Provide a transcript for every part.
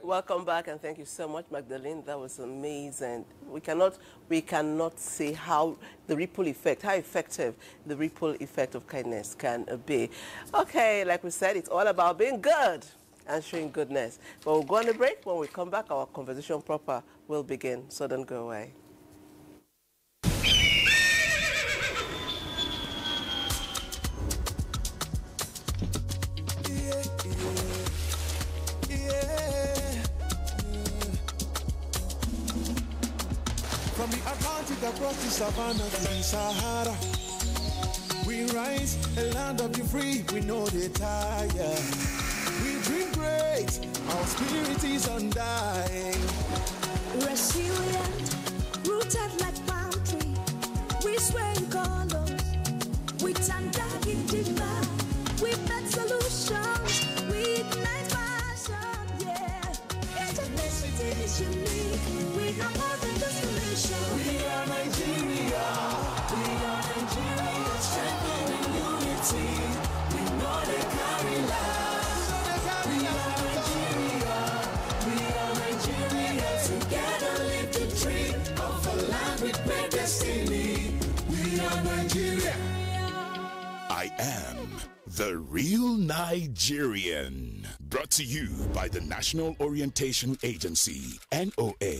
Welcome back, and thank you so much, Magdalene. That was amazing. We cannot say how the ripple effect, how effective the ripple effect of kindness can be. Okay, like we said, it's all about being good and showing goodness. But we'll go on a break. When we come back, our conversation proper will begin. So don't go away. From the Atlantic across the savannah to the Sahara, we rise, a land of the free, we know they tire. We dream great, our spirit is undying. Resilient, rooted like palm tree, we sway in colors, we turn dark into light, we make solutions, we ignite passion, yeah. Ethnicity is unique, we have more than just a nation. We are Nigeria, strengthening unity, we know they carry life. We are Nigeria, together live the dream of a land with great destiny. We are Nigeria. I am the real Nigerian. Brought to you by the National Orientation Agency, NOA.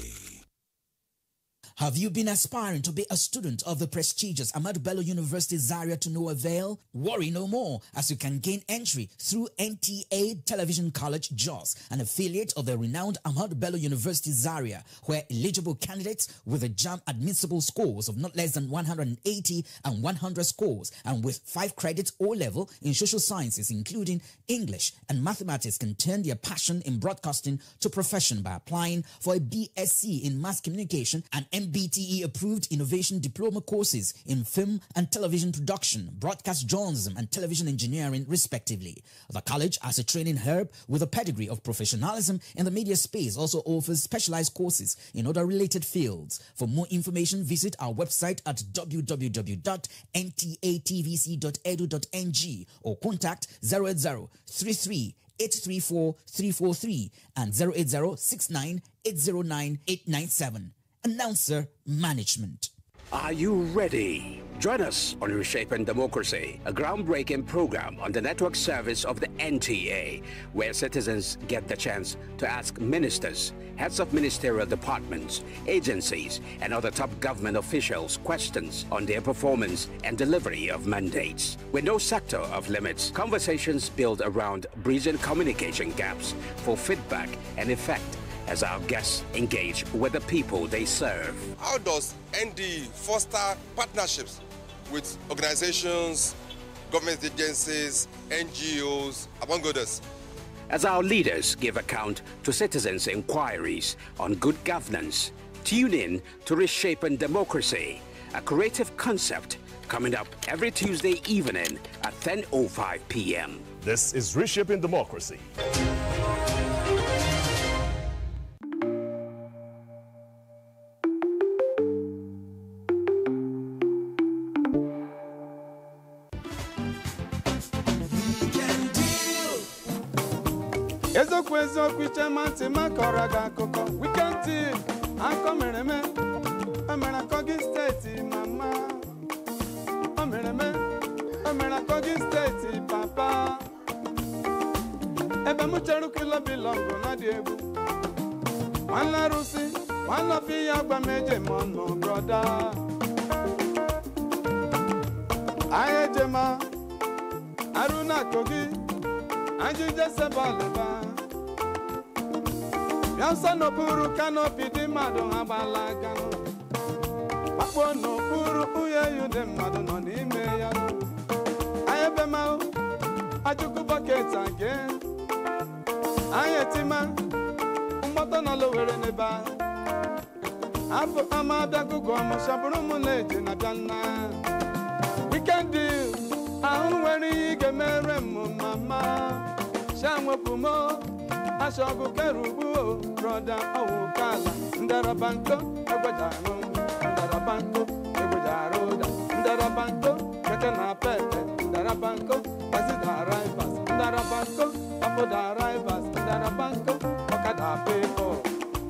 Have you been aspiring to be a student of the prestigious Ahmadu Bello University Zaria to no avail? Worry no more, as you can gain entry through NTA Television College, Jos, an affiliate of the renowned Ahmadu Bello University Zaria, where eligible candidates with a JAMB admissible scores of not less than 180 and 100 scores, and with 5 credits O-level in social sciences, including English and mathematics, can turn their passion in broadcasting to profession by applying for a BSc in mass communication and MBTE approved innovation diploma courses in film and television production, broadcast journalism and television engineering respectively. The college, as a training herb with a pedigree of professionalism in the media space, also offers specialized courses in other related fields. For more information, visit our website at www.ntatvc.edu.ng or contact 080-33 834-343 and 080-69-809-897. Announcer Management. Are you ready? Join us on Reshaping Democracy, a groundbreaking program on the network service of the NTA, where citizens get the chance to ask ministers, heads of ministerial departments, agencies, and other top government officials questions on their performance and delivery of mandates. With no sector of limits, conversations build around bridging communication gaps for feedback and effect, as our guests engage with the people they serve. How does ND foster partnerships with organizations, government agencies, NGOs, among others? As our leaders give account to citizens' inquiries on good governance, tune in to Reshaping Democracy, a creative concept coming up every Tuesday evening at 10:05 p.m. This is Reshaping Democracy. Ezoku ichemantị makọrọ gị akụkọ wikenti akọ mereme emere akọgị steeti mama o mereme emere akọgị steeti papa ebe m chere kilo bilọngụ na dị egwu nwanne arụsị nwanne ofi ya gwa m eje m ọnụ broda anyị ejema arụ na akọgị ajụje sebalụba Yansa no puru canopy di madu habala gano. Pakpo no puru uye yu de madu no ni me ya. Ayebe mau ajuku bucket again. Ayetima umboto no lowere neba. Apo ama biagugo mo shaburu mu leje na biana. We can do ahun weri ge mere mu mama. Shamwe pumo Ashogu kerubu, brother, oh, Kala, Ndarabanko, Ebajano, Ndarabanko, Ebajaroda, Ndarabanko, Kakana Pepe, Ndarabanko, Pasida Rivers, Ndarabanko, Apoda Rivers, Ndarabanko, Okada Pe.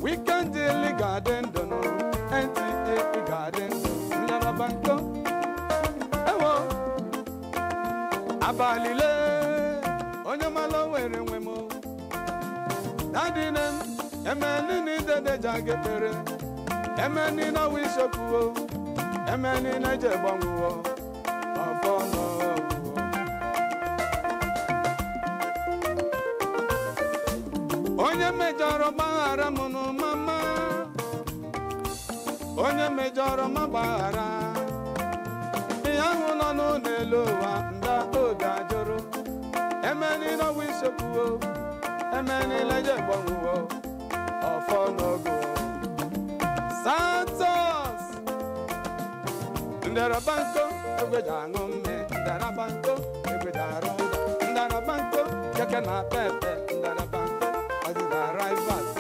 Weekend daily garden dono, NTA garden Ndarabanko. Ewo, abalile, onyamalo were wemo. Dadinem, emeni ni dede jagepere, emeni na wishokuo, emeni na jebonguo, ofono. Onye mejọrọ gbaghara mụnụ mama, onye mejọrọ ma gbaghara, ihe ahụ nọ n'elu ụwa nda obi ajụrụ, emeni n'ọwa isokwuo, emeni leje gbọnwụwo, ọfọ n'ogo. Santos, ndarabanko, egweja aṅụ mme, ndarabanko, egweja arụ ụda, ndarabanko, keke na pepe, ndarabanko.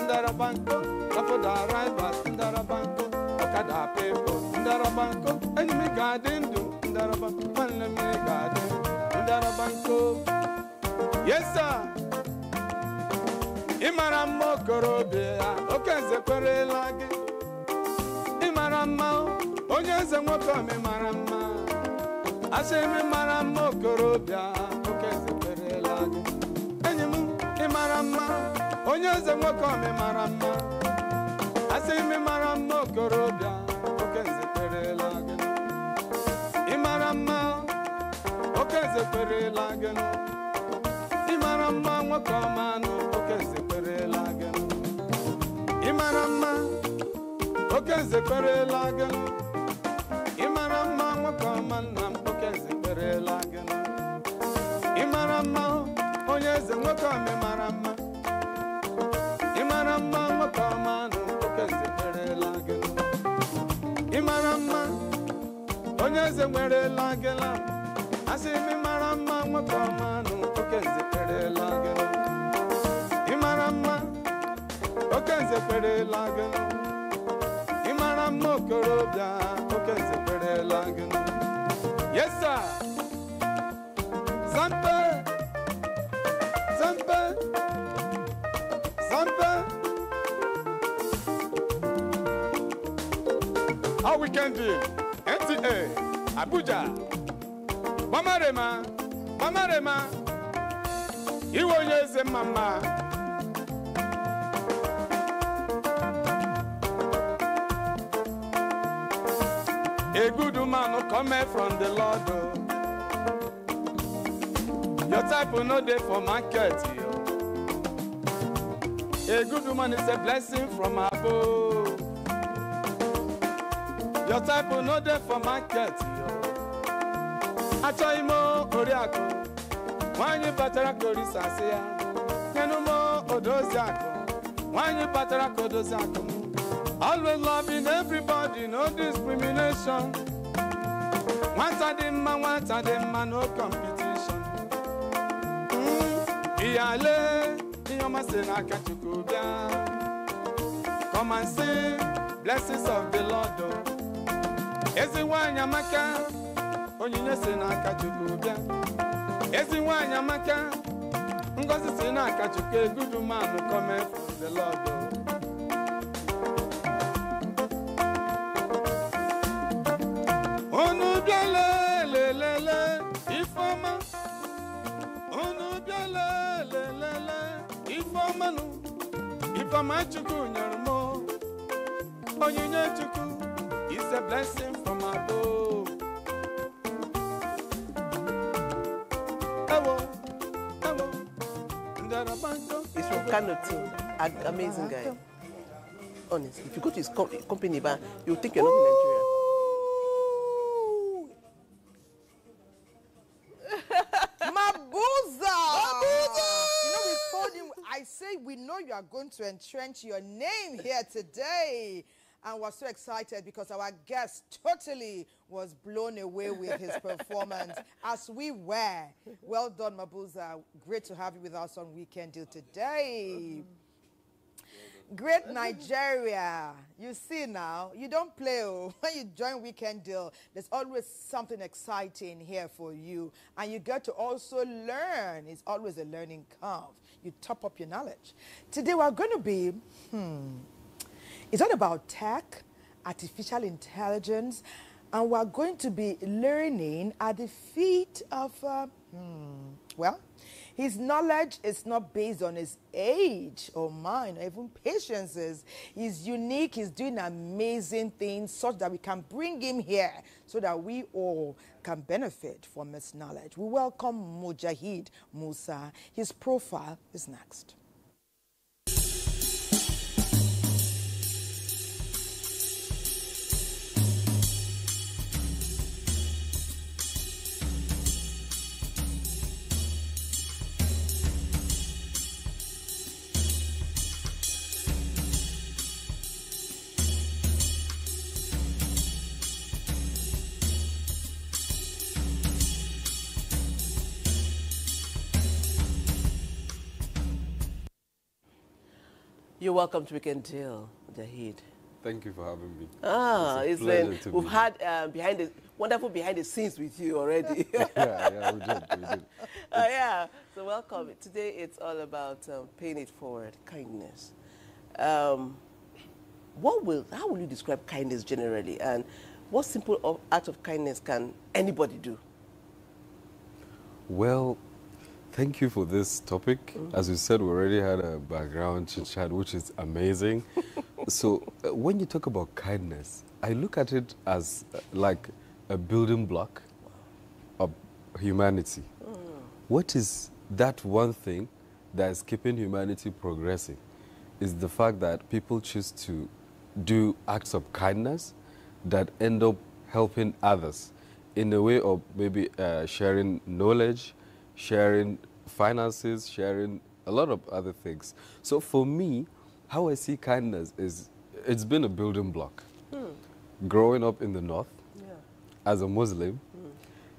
Ndarabanko, Afoda Rivers, Ndarabanko, Okada People, Ndarabanko, Enemy Garden, Ndarabanko, Enemy Garden, Ndarabanko. Yes, sir. Imaramo Korobia, Okeze Korelagi. Imarama, Onyeze Mwokome Marama. Ashemi Maramo Korobia, Okeze Korelagi. Enyimu, Imarama. Onyeze Mwokome Marama, asimi Marama Korobia, Okeze Perelageno. Imarama, Okeze Perelageno. Imarama Mwokomano, Okeze Perelageno. Imarama, Okeze Perelageno. Imarama Mwokomano, Okeze Perelageno. Imarama, Onyeze Mwokome Marama. Imarama Mwakamano, Okeze Perelageno. Imarama, Onyeze Perelageno. Asimi Marama Mwakamano, Okeze Perelageno. Imarama, Okeze Perelageno. Imarama Korobia, Okeze Perelageno. Yes, sir. Zampe, Zampe. How we can do NTA, Abuja, Bamarema, Bamarema, Iwoyeze Mama. A good woman will come from the Lord. Your type will not there for market. A good woman is a blessing from above. Your type will not there for market. Achoimo Oriako. When you batarako risasia. Yenumo Odoziako. When you batarako Doziako. Always loving everybody, no discrimination. Once I did man, no competition. Iyale. Come and see blessings of the Lord. Everyone Yamaka, Onyine Senaka Chukubia. Everyone Yamaka, Ngozi Senaka Chuke, good man who come from the Lord. Onu biale lelele ifama. Onu biale lelele. Ifamanu, Ifamachuku Nyarmo, Onyinyechuku is a blessing from above. He's from Kano too. An amazing guy. Honestly, if you go to his company bar, you'll think you're not in Nigeria. We know you are going to entrench your name here today. And we're so excited because our guest totally was blown away with his performance, as we were. Well done, Mabuza. Great to have you with us on Weekend Deal today. Great Nigeria. You see now, you don't play. When you join Weekend Deal, there's always something exciting here for you. And you get to also learn. It's always a learning curve. You top up your knowledge. Today we're going to be, It's all about tech, artificial intelligence, and we're going to be learning at the feet of, well, his knowledge is not based on his age or mind or even patiences. He's unique. He's doing amazing things such that we can bring him here so that we all can benefit from his knowledge. We welcome Mujahid Musa. His profile is next. You're welcome to Weekend Deal, Jahid. Thank you for having me. We've had wonderful behind the scenes with you already. yeah, we did. Yeah, so welcome. Today it's all about paying it forward, kindness. How will you describe kindness generally, and what simple act of kindness can anybody do? Well, thank you for this topic. As you said, we already had a background chit-chat, which is amazing. So when you talk about kindness, I look at it as like a building block of humanity. What is that one thing that is keeping humanity progressing? Is the fact that people choose to do acts of kindness that end up helping others in a way of maybe sharing knowledge, sharing finances, sharing a lot of other things. So for me, how I see kindness is, it's been a building block. Growing up in the North, as a Muslim,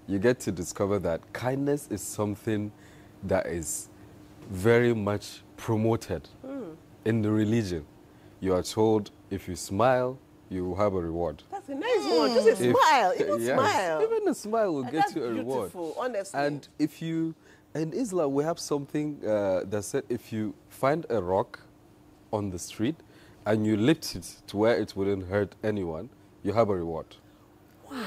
you get to discover that kindness is something that is very much promoted in the religion. You are told if you smile, you will have a reward. That's a nice one. Just a smile. Even smile. Even a smile will get you a reward. Beautiful, honestly. And if you, in Islam, we have something that said if you find a rock on the street and you lift it to where it wouldn't hurt anyone, you have a reward. What?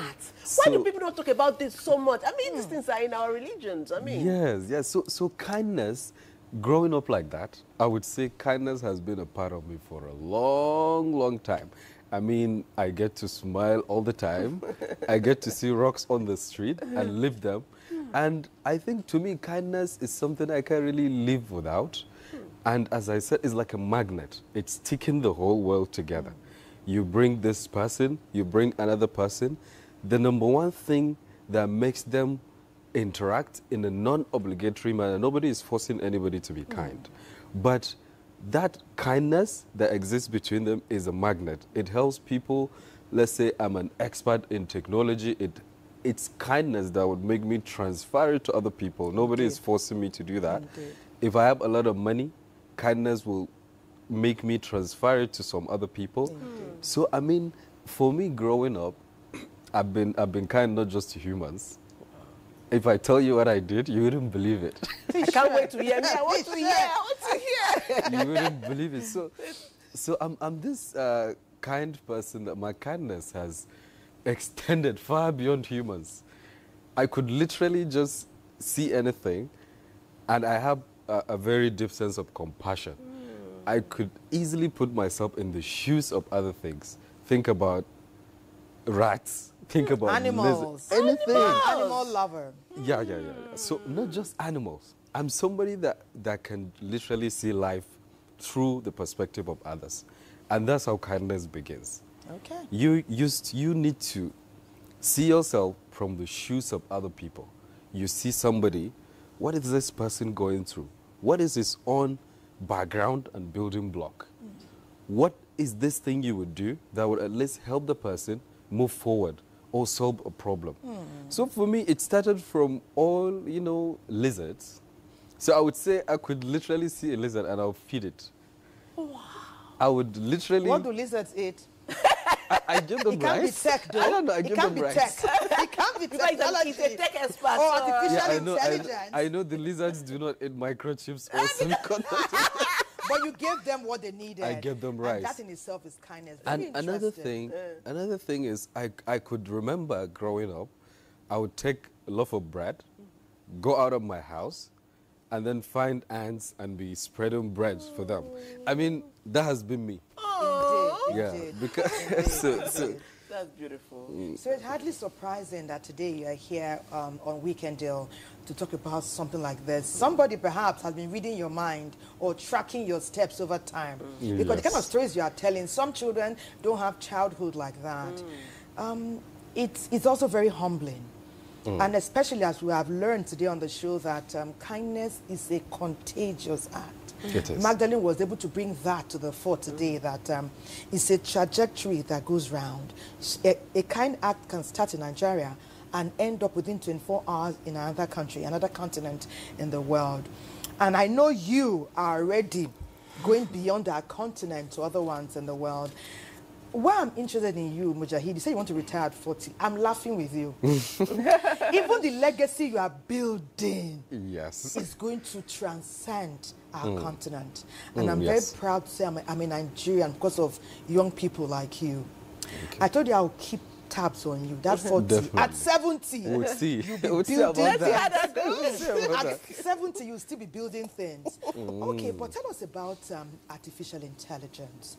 Why do people not talk about this so much? I mean, these things are in our religions. I mean. Yes. So kindness, growing up like that, I would say kindness has been a part of me for a long, long time. I mean, I get to smile all the time. I get to see rocks on the street and lift them. And I think to me, kindness is something I can't really live without. And as I said, it's like a magnet. It's sticking the whole world together. You bring this person, you bring another person. The number one thing that makes them interact in a non-obligatory manner, nobody is forcing anybody to be kind. But that kindness that exists between them is a magnet. It helps people. Let's say I'm an expert in technology. It's kindness that would make me transfer it to other people. Nobody is forcing me to do that. If I have a lot of money, kindness will make me transfer it to some other people. So, I mean, for me growing up, I've been kind not just to humans. If I tell you what I did, you wouldn't believe it. I can't wait to hear. I want to hear. I want to hear. You wouldn't believe it. So I'm this kind person that my kindness has extended far beyond humans. I could literally just see anything, and I have a very deep sense of compassion. I could easily put myself in the shoes of other things. Think about rats. Think about animals. Lizards, anything. Animal lover. Yeah. So not just animals. I'm somebody that can literally see life through the perspective of others. And that's how kindness begins. Okay. You need to see yourself from the shoes of other people. You see somebody, what is this person going through? What is his own background and building block? What is this thing you would do that would at least help the person move forward or solve a problem? So for me, it started from all, lizards. So I would say I could literally see a lizard and I'll feed it. Wow. I would literally... What do lizards eat? I give them rice. It can't be tech, though. I don't know, I give them rice. It can't be technology. He's a tech expert. Or artificial intelligence. I know the lizards do not eat microchips or semiconductors. But you gave them what they needed. I gave them rice. And that in itself is kindness. Very And another thing is, I could remember growing up, I would take a loaf of bread, go out of my house, and then find ants and be spreading bread for them. I mean, that has been me. Indeed. Because that's beautiful. So it's hardly surprising that today you are here on Weekend Deal to talk about something like this. Somebody perhaps has been reading your mind or tracking your steps over time. Because the kind of stories you are telling, some children don't have childhood like that. It's also very humbling. And especially as we have learned today on the show that kindness is a contagious act. It is. Magdalene was able to bring that to the fore today, that it's a trajectory that goes round. A kind act can start in Nigeria and end up within 24 hours in another country, another continent in the world. And I know you are already going beyond our continent to other ones in the world. Why I'm interested in you, Mujahid, you say you want to retire at 40. I'm laughing with you. Even the legacy you are building is going to transcend our continent. And I'm very proud to say I'm a Nigerian because of young people like you. I told you I'll keep tabs on you. That's 40. Definitely. At 70, we'll see. you'll be We'll see building about that. At 70, you'll still be building things. Okay, but tell us about artificial intelligence.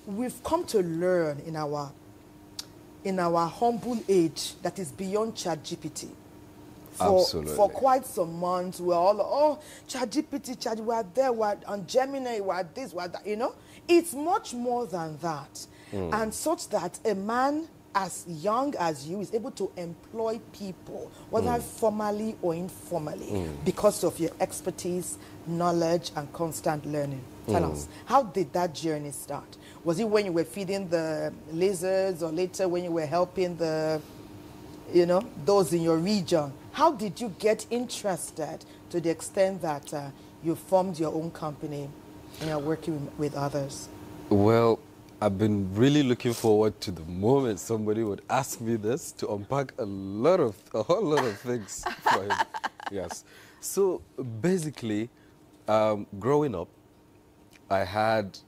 We've come to learn in our humble age that is beyond ChatGPT. For quite some months, we're all, oh, ChatGPT, we're there, we're on Gemini, we're this, we're that, you know. It's much more than that. And such that a man as young as you is able to employ people, whether formally or informally, because of your expertise, knowledge, and constant learning. Tell us, how did that journey start? Was it when you were feeding the lizards, or later when you were helping the, you know, those in your region? How did you get interested to the extent that you formed your own company and you're working with others? Well, I've been really looking forward to the moment somebody would ask me this, to unpack a whole lot of things for him. Yes. So basically, growing up, I had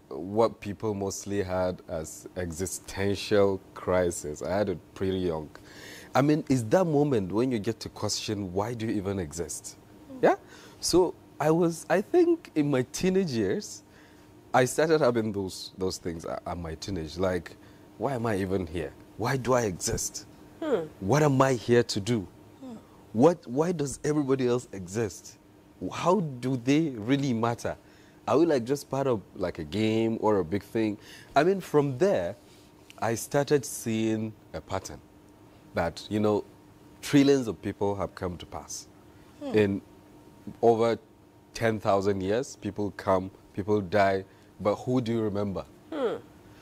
what people mostly had as existential crisis. I had it pretty young. I mean, it's that moment when you get to question, why do you even exist? Yeah? So I think in my teenage years, I started having those things at my teenage. Like, why am I even here? Why do I exist? What am I here to do? Why does everybody else exist? How do they really matter? Are we like just part of like a game or a big thing? I mean, from there, I started seeing a pattern that, you know, trillions of people have come to pass. In over 10,000 years, people come, people die, but who do you remember?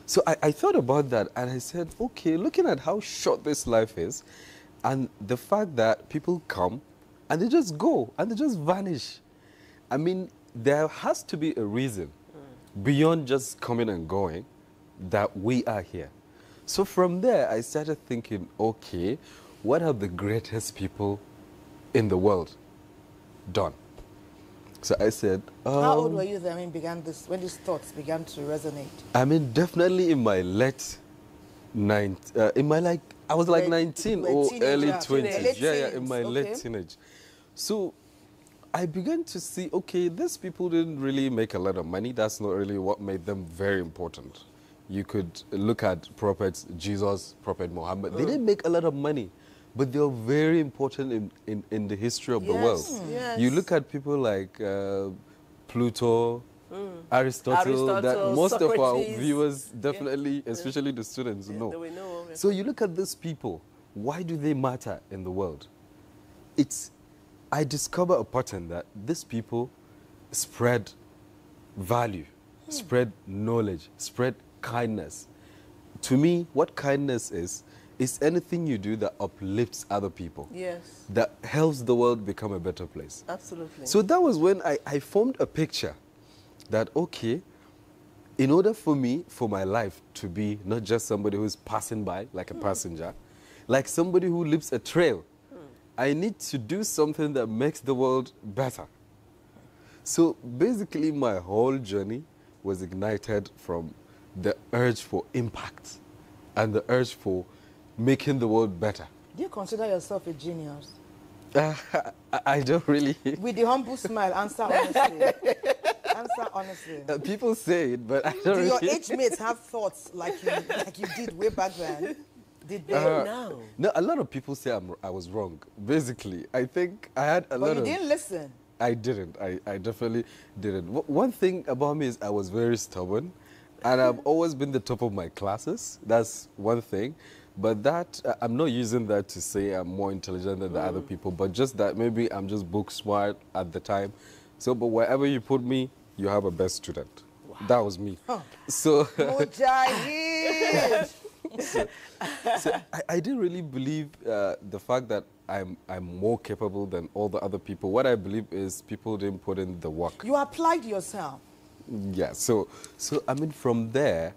So I thought about that and I said, okay, looking at how short this life is and the fact that people come and they just go and they just vanish. I mean, there has to be a reason beyond just coming and going that we are here. So from there, I started thinking, okay, what have the greatest people in the world done? So I said... how old were you then when these thoughts began to resonate? I mean, definitely in my late... I was like 19 or early 20s. Yeah, in my late teenage. So I began to see, okay, these people didn't really make a lot of money. That's not really what made them very important. You could look at prophets, Jesus, Prophet Muhammad. They didn't make a lot of money, but they were very important in the history of the world. Yes. You look at people like Pluto, Aristotle, that most Socrates. of our viewers definitely, especially the students, know. So you look at these people, why do they matter in the world? I discover a pattern that these people spread value, spread knowledge, spread kindness. To me, what kindness is anything you do that uplifts other people. Yes. That helps the world become a better place. Absolutely. So that was when I formed a picture that, okay, in order for me, for my life to be not just somebody who's passing by like a passenger, like somebody who leaves a trail, I need to do something that makes the world better. So basically, my whole journey was ignited from the urge for impact and the urge for making the world better. Do you consider yourself a genius? I don't really. With the humble smile, answer honestly. Answer honestly. People say it, but I don't Do really. your age mates have thoughts like you did way back then? Did they? No. No, a lot of people say I was wrong. Basically, I think I had a lot of. But you didn't listen. I didn't. I definitely didn't. One thing about me is I was very stubborn, and I've always been the top of my classes. That's one thing. But that, I'm not using that to say I'm more intelligent than the other people, but just that maybe I'm just book smart at the time. So, but wherever you put me, you have a best student. Wow. That was me. Huh. So, I didn't really believe the fact that I'm more capable than all the other people. What I believe is people didn't put in the work. You applied yourself. Yeah, so I mean, from there,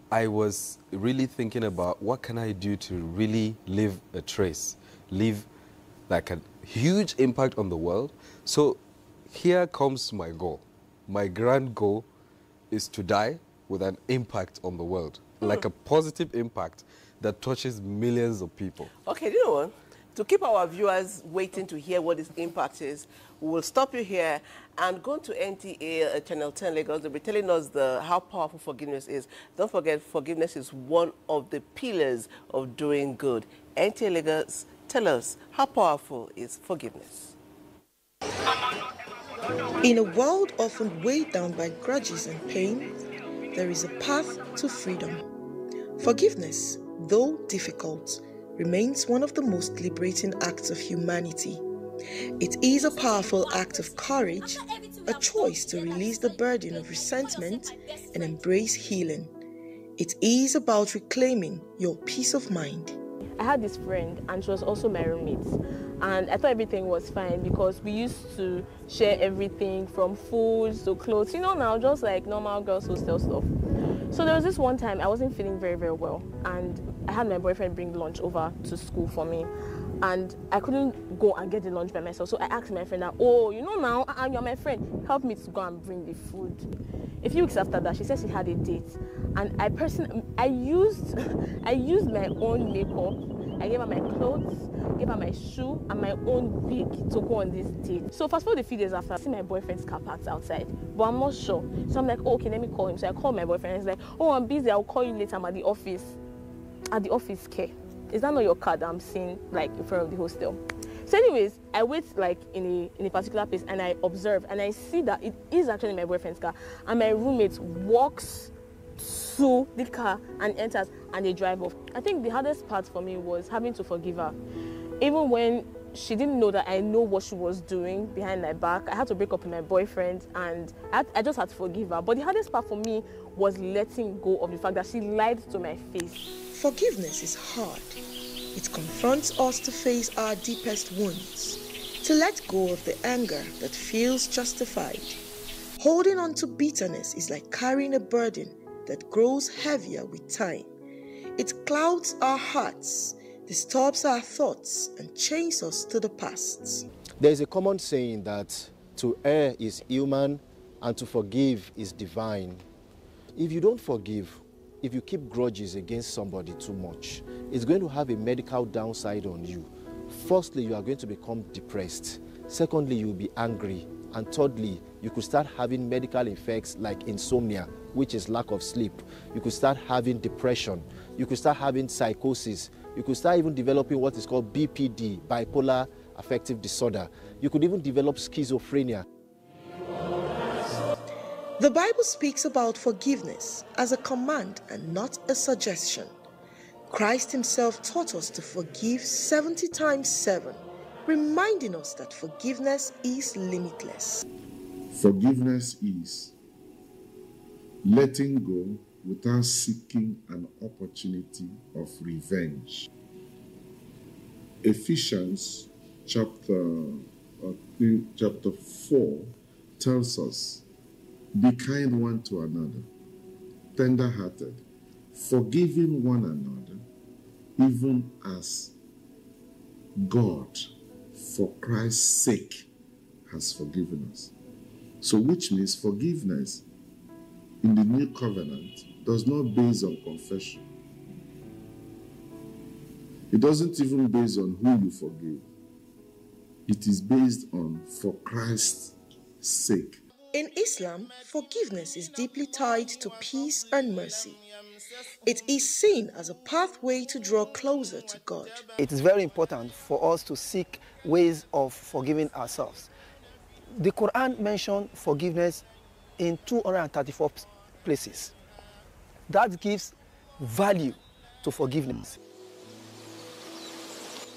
I was really thinking about what can I do to really leave a trace, leave like a huge impact on the world. So here comes my goal. My grand goal is to die with an impact on the world, like a positive impact that touches millions of people. Okay, you know what? To keep our viewers waiting to hear what this impact is, we will stop you here and go to NTA Channel 10 Lagos. They'll be telling us how powerful forgiveness is. Don't forget, forgiveness is one of the pillars of doing good. NTA Lagos, tell us, how powerful is forgiveness? In a world often weighed down by grudges and pain, there is a path to freedom. Forgiveness, though difficult, remains one of the most liberating acts of humanity. It is a powerful act of courage, a choice to release the burden of resentment and embrace healing. It is about reclaiming your peace of mind. I had this friend and she was also my roommate, and I thought everything was fine because we used to share everything from food to clothes, you know, now just like normal girls hostel stuff. So there was this one time I wasn't feeling very, very well, and I had my boyfriend bring lunch over to school for me, and I couldn't go and get the lunch by myself. So I asked my friend that, oh, you know now, you're my friend, help me to go and bring the food. A few weeks after that, she said she had a date, and I used my own makeup. I gave her my clothes, gave her my shoe, and my own wig to go on this date. So fast forward a few days after, I see my boyfriend's car parked outside, but I'm not sure. So I'm like, oh, okay, let me call him. So I called my boyfriend, and he's like, oh, I'm busy, I'll call you later, I'm at the office. At the office care. Is that not your car that I'm seeing like in front of the hostel? So anyways, I wait like in a particular place, and I observe, and I see that it is actually my boyfriend's car, and my roommate walks to the car and enters, and they drive off. I think the hardest part for me was having to forgive her. Even when she didn't know that I know what she was doing behind my back, I had to break up with my boyfriend, and I just had to forgive her. But the hardest part for me was letting go of the fact that she lied to my face. Forgiveness is hard. It confronts us to face our deepest wounds, to let go of the anger that feels justified. Holding on to bitterness is like carrying a burden that grows heavier with time. It clouds our hearts, disturbs our thoughts, and chains us to the past. There is a common saying that to err is human and to forgive is divine. If you don't forgive, if you keep grudges against somebody too much, it's going to have a medical downside on you. Firstly, you are going to become depressed. Secondly, you'll be angry. And thirdly, you could start having medical effects like insomnia, which is lack of sleep. You could start having depression. You could start having psychosis. You could start even developing what is called BPD, bipolar affective disorder. You could even develop schizophrenia. The Bible speaks about forgiveness as a command and not a suggestion. Christ himself taught us to forgive 70 times 7, reminding us that forgiveness is limitless. Forgiveness is letting go without seeking an opportunity of revenge. Ephesians chapter 4 tells us, be kind one to another, tender-hearted, forgiving one another, even as God, for Christ's sake, has forgiven us. So which means forgiveness in the new covenant does not base on confession. It doesn't even base on who you forgive. It is based on for Christ's sake. In Islam, forgiveness is deeply tied to peace and mercy. It is seen as a pathway to draw closer to God. It is very important for us to seek ways of forgiving ourselves. The Quran mentioned forgiveness in 234 places. That gives value to forgiveness.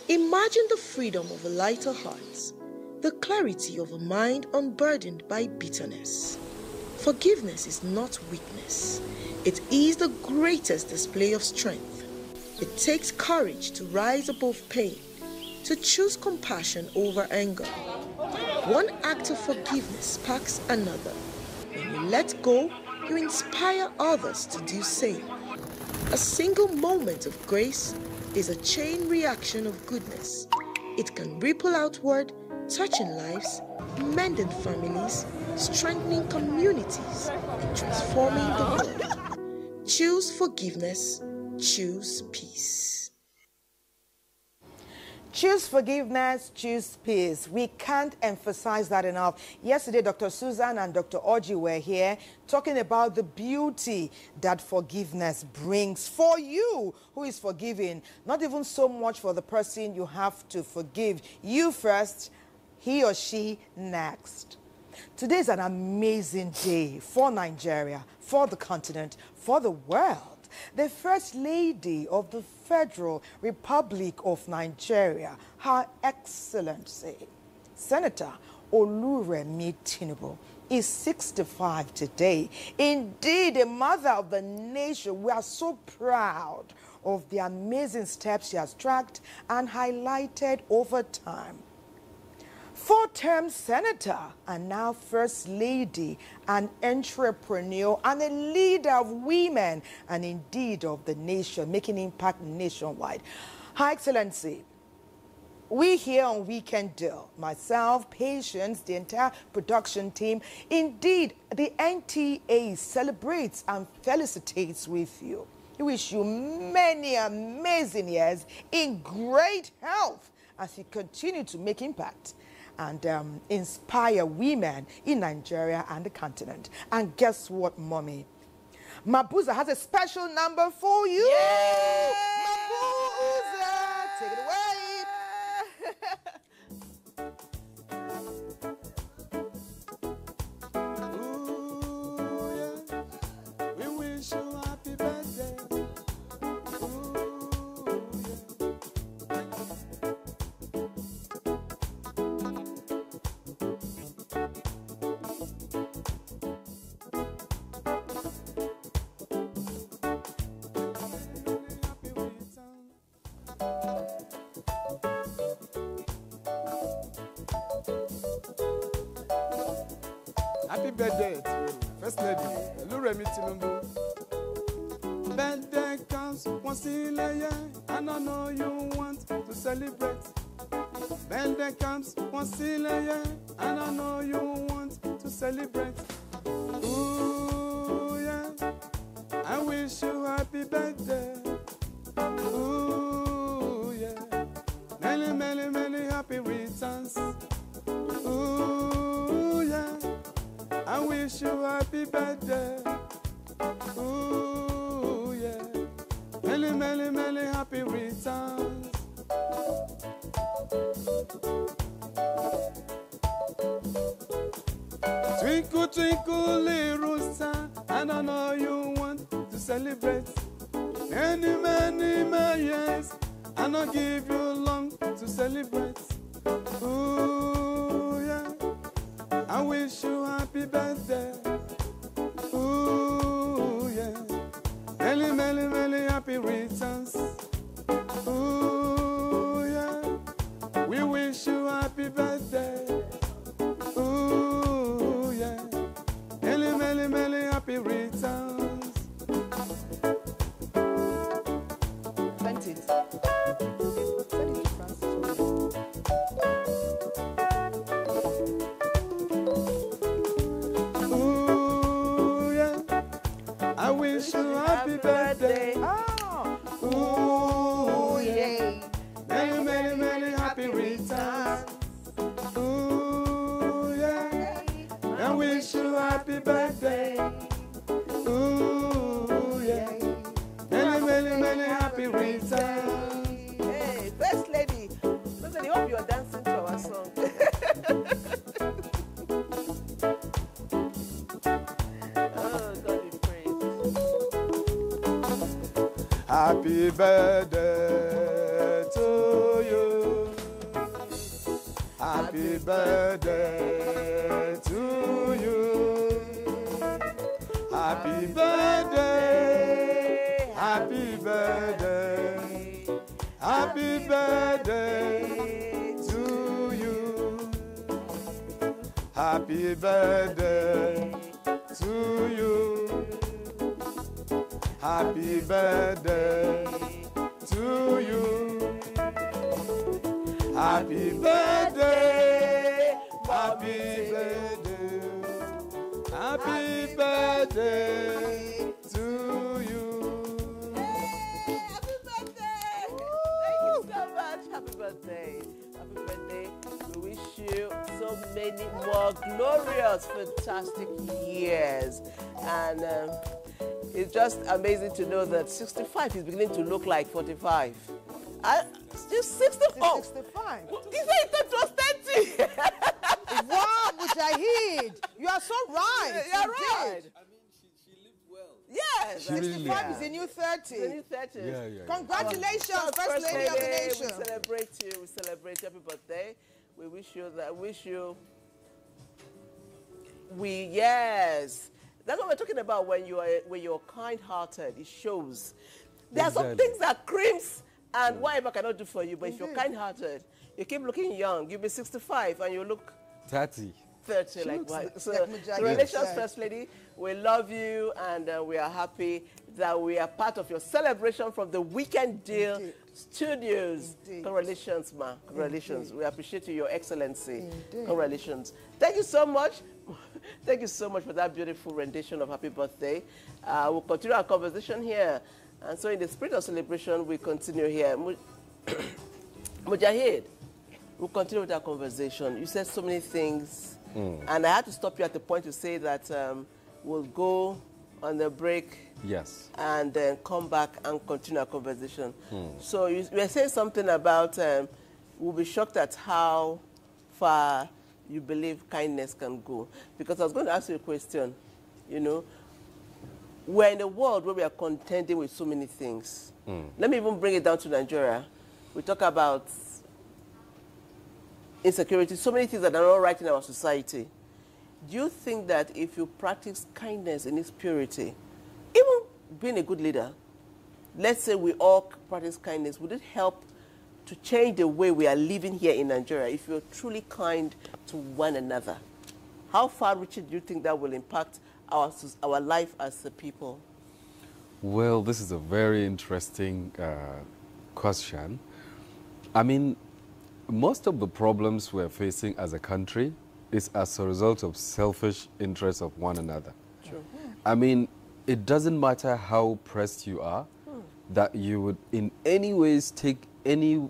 Imagine the freedom of a lighter heart, the clarity of a mind unburdened by bitterness. Forgiveness is not weakness. It is the greatest display of strength. It takes courage to rise above pain, to choose compassion over anger. One act of forgiveness sparks another. When you let go, you inspire others to do same. A single moment of grace is a chain reaction of goodness. It can ripple outward, touching lives, mending families, strengthening communities, and transforming the world. Choose forgiveness, choose peace. Choose forgiveness, choose peace. We can't emphasize that enough. Yesterday, Dr. Susan and Dr. Oji were here talking about the beauty that forgiveness brings for you who is forgiving. Not even so much for the person you have to forgive. You first, he or she next. Today is an amazing day for Nigeria, for the continent, for the world. The First Lady of the Federal Republic of Nigeria, Her Excellency, Senator Oluremi Tinubu, is 65 today. Indeed, a mother of the nation. We are so proud of the amazing steps she has tracked and highlighted over time. 4-term senator and now First Lady, an entrepreneur and a leader of women and indeed of the nation, making impact nationwide. Her Excellency, we here on Weekend Deal, myself, Patience, the entire production team, indeed the NTA celebrates and felicitates with you. We wish you many amazing years in great health as you continue to make impact and inspire women in Nigeria and the continent. And guess what, Mommy? Mabuza has a special number for you. Yeah! Mabuza, take it away. We wish you happy birthday. Happy birthday to you, First Lady Oluremi Tinubu. Birthday comes once in a year, and I know you want to celebrate. Birthday comes once in a year, and I know you want to celebrate. Ooh, yeah, I wish you happy birthday. Ooh, yeah, many, many, many happy returns. Ooh, yeah, I wish you happy birthday. Ooh, yeah, many, many, many happy returns. Twinkle, twinkle, little star, and I know you want to celebrate. Many, many, many years, and I'll give you long to celebrate. Ooh, yeah, I wish you happy birthday. Ooh, yeah, many, many, many happy returns. Ooh, yeah, we wish you happy birthday. Ooh, yeah, many, many, many happy returns. Send it. Send it to Francis. wish you happy birthday. Ooh, yeah. Many, many, many happy returns. Ooh, yeah. And wish you happy birthday. Ooh, yeah. Many, many, many happy returns. Hey, First Lady. First Lady, hope you're dancing to our song. Oh, God be praised. Happy birthday to you. Happy birthday to you. Happy birthday. Happy birthday. Happy birthday to you. Happy birthday to you. Happy birthday to you. Happy birthday. Happy birthday. Happy birthday to you. Happy birthday! Thank you so much. Happy birthday. Happy birthday. We wish you so many more glorious, fantastic years. And it's just amazing to know that 65 is beginning to look like 45. Just 60. Oh, 65. He said it was 30. Wow, Mujahid. You are so right. You're You right. did. Yes. 65 is the new 30. The new 30. Yeah. Congratulations, First Lady of the Nation. We celebrate you. We celebrate you. Happy birthday. We wish you that. Yes. That's what we're talking about when you're kind-hearted. It shows. There are some things that creams and whatever cannot do for you, but if you're kind-hearted, you keep looking young. You'll be 65 and you look 30. 30 like what? So, congratulations, First Lady. We love you and we are happy that we are part of your celebration from the Weekend Deal Studios. Congratulations, ma. Congratulations. We appreciate you, Your Excellency. Congratulations. Thank you so much. Thank you so much for that beautiful rendition of Happy Birthday. We'll continue our conversation here. And so in the spirit of celebration, we continue here. Mujahid, we'll continue with our conversation. You said so many things. And I had to stop you at the point to say that we'll go on the break. Yes. And then come back and continue our conversation. So you were saying something about we'll be shocked at how far you believe kindness can go. Because I was going to ask you a question. You know, we're in a world where we are contending with so many things. Let me even bring it down to Nigeria. We talk about insecurity, so many things that are not right in our society. Do you think that if you practice kindness in its purity, even being a good leader, let's say we all practice kindness, would it help to change the way we are living here in Nigeria if you're truly kind to one another? How far-reaching do you think that will impact our life as a people? Well, this is a very interesting question. I mean, most of the problems we're facing as a country is as a result of selfish interests of one another. True. I mean, it doesn't matter how pressed you are, that you would in any ways take any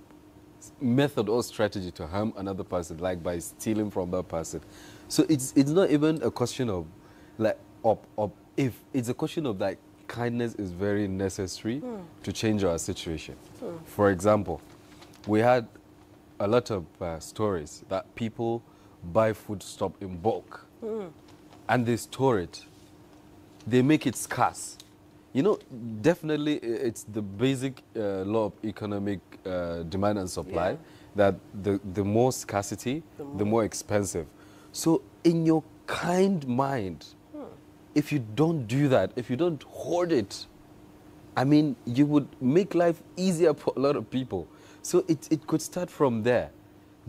method or strategy to harm another person, like by stealing from that person. So it's not even a question of, like, if it's a question of, like, kindness is very necessary to change our situation. For example, we had a lot of stories that people buy foodstuff in bulk and they store it. They make it scarce. You know, definitely it's the basic law of economic demand and supply that the more scarcity, the more expensive. So in your kind mind, if you don't do that, if you don't hoard it, I mean, you would make life easier for a lot of people. So it could start from there.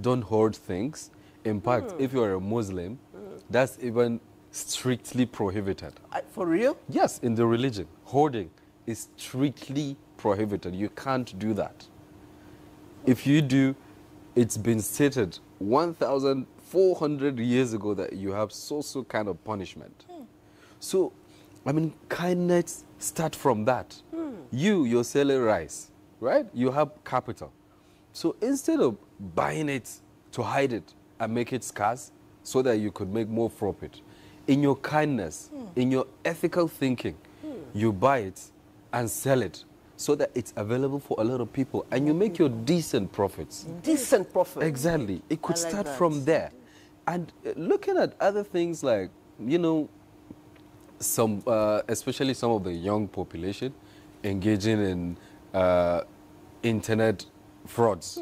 Don't hoard things. In fact, if you're a Muslim, that's even strictly prohibited. For real? Yes, in the religion. Hoarding is strictly prohibited. You can't do that. If you do, it's been stated 1,400 years ago that you have so kind of punishment. So I mean, kindness start from that. You're selling rice, right? You have capital. So instead of buying it to hide it and make it scarce so that you could make more profit, in your kindness, in your ethical thinking, you buy it and sell it so that it's available for a lot of people and you make your decent profits. Decent profits. Exactly. It could I like start that. from there. And looking at other things like, you know, some, especially some of the young population engaging in internet frauds.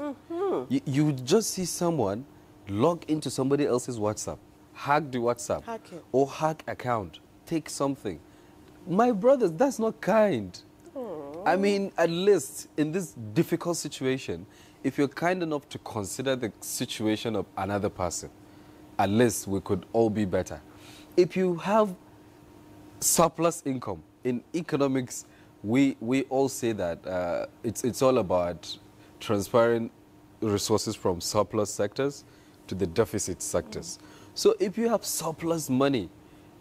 You just see someone log into somebody else's WhatsApp, hack the WhatsApp, Hack it. or hack account, take something. My brothers, that's not kind. I mean, at least in this difficult situation, if you're kind enough to consider the situation of another person, at least we could all be better. If you have surplus income, in economics, we all say that it's all about transferring resources from surplus sectors to the deficit sectors. So if you have surplus money,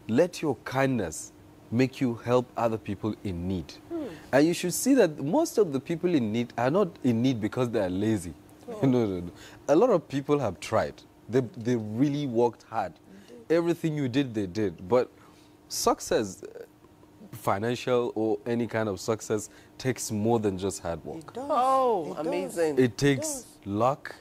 let your kindness make you help other people in need. And you should see that most of the people in need are not in need because they are lazy. No. A lot of people have tried. They really worked hard. Everything you did, they did. But success, financial or any kind of success, takes more than just hard work. It does. Oh, It amazing. does. It takes luck.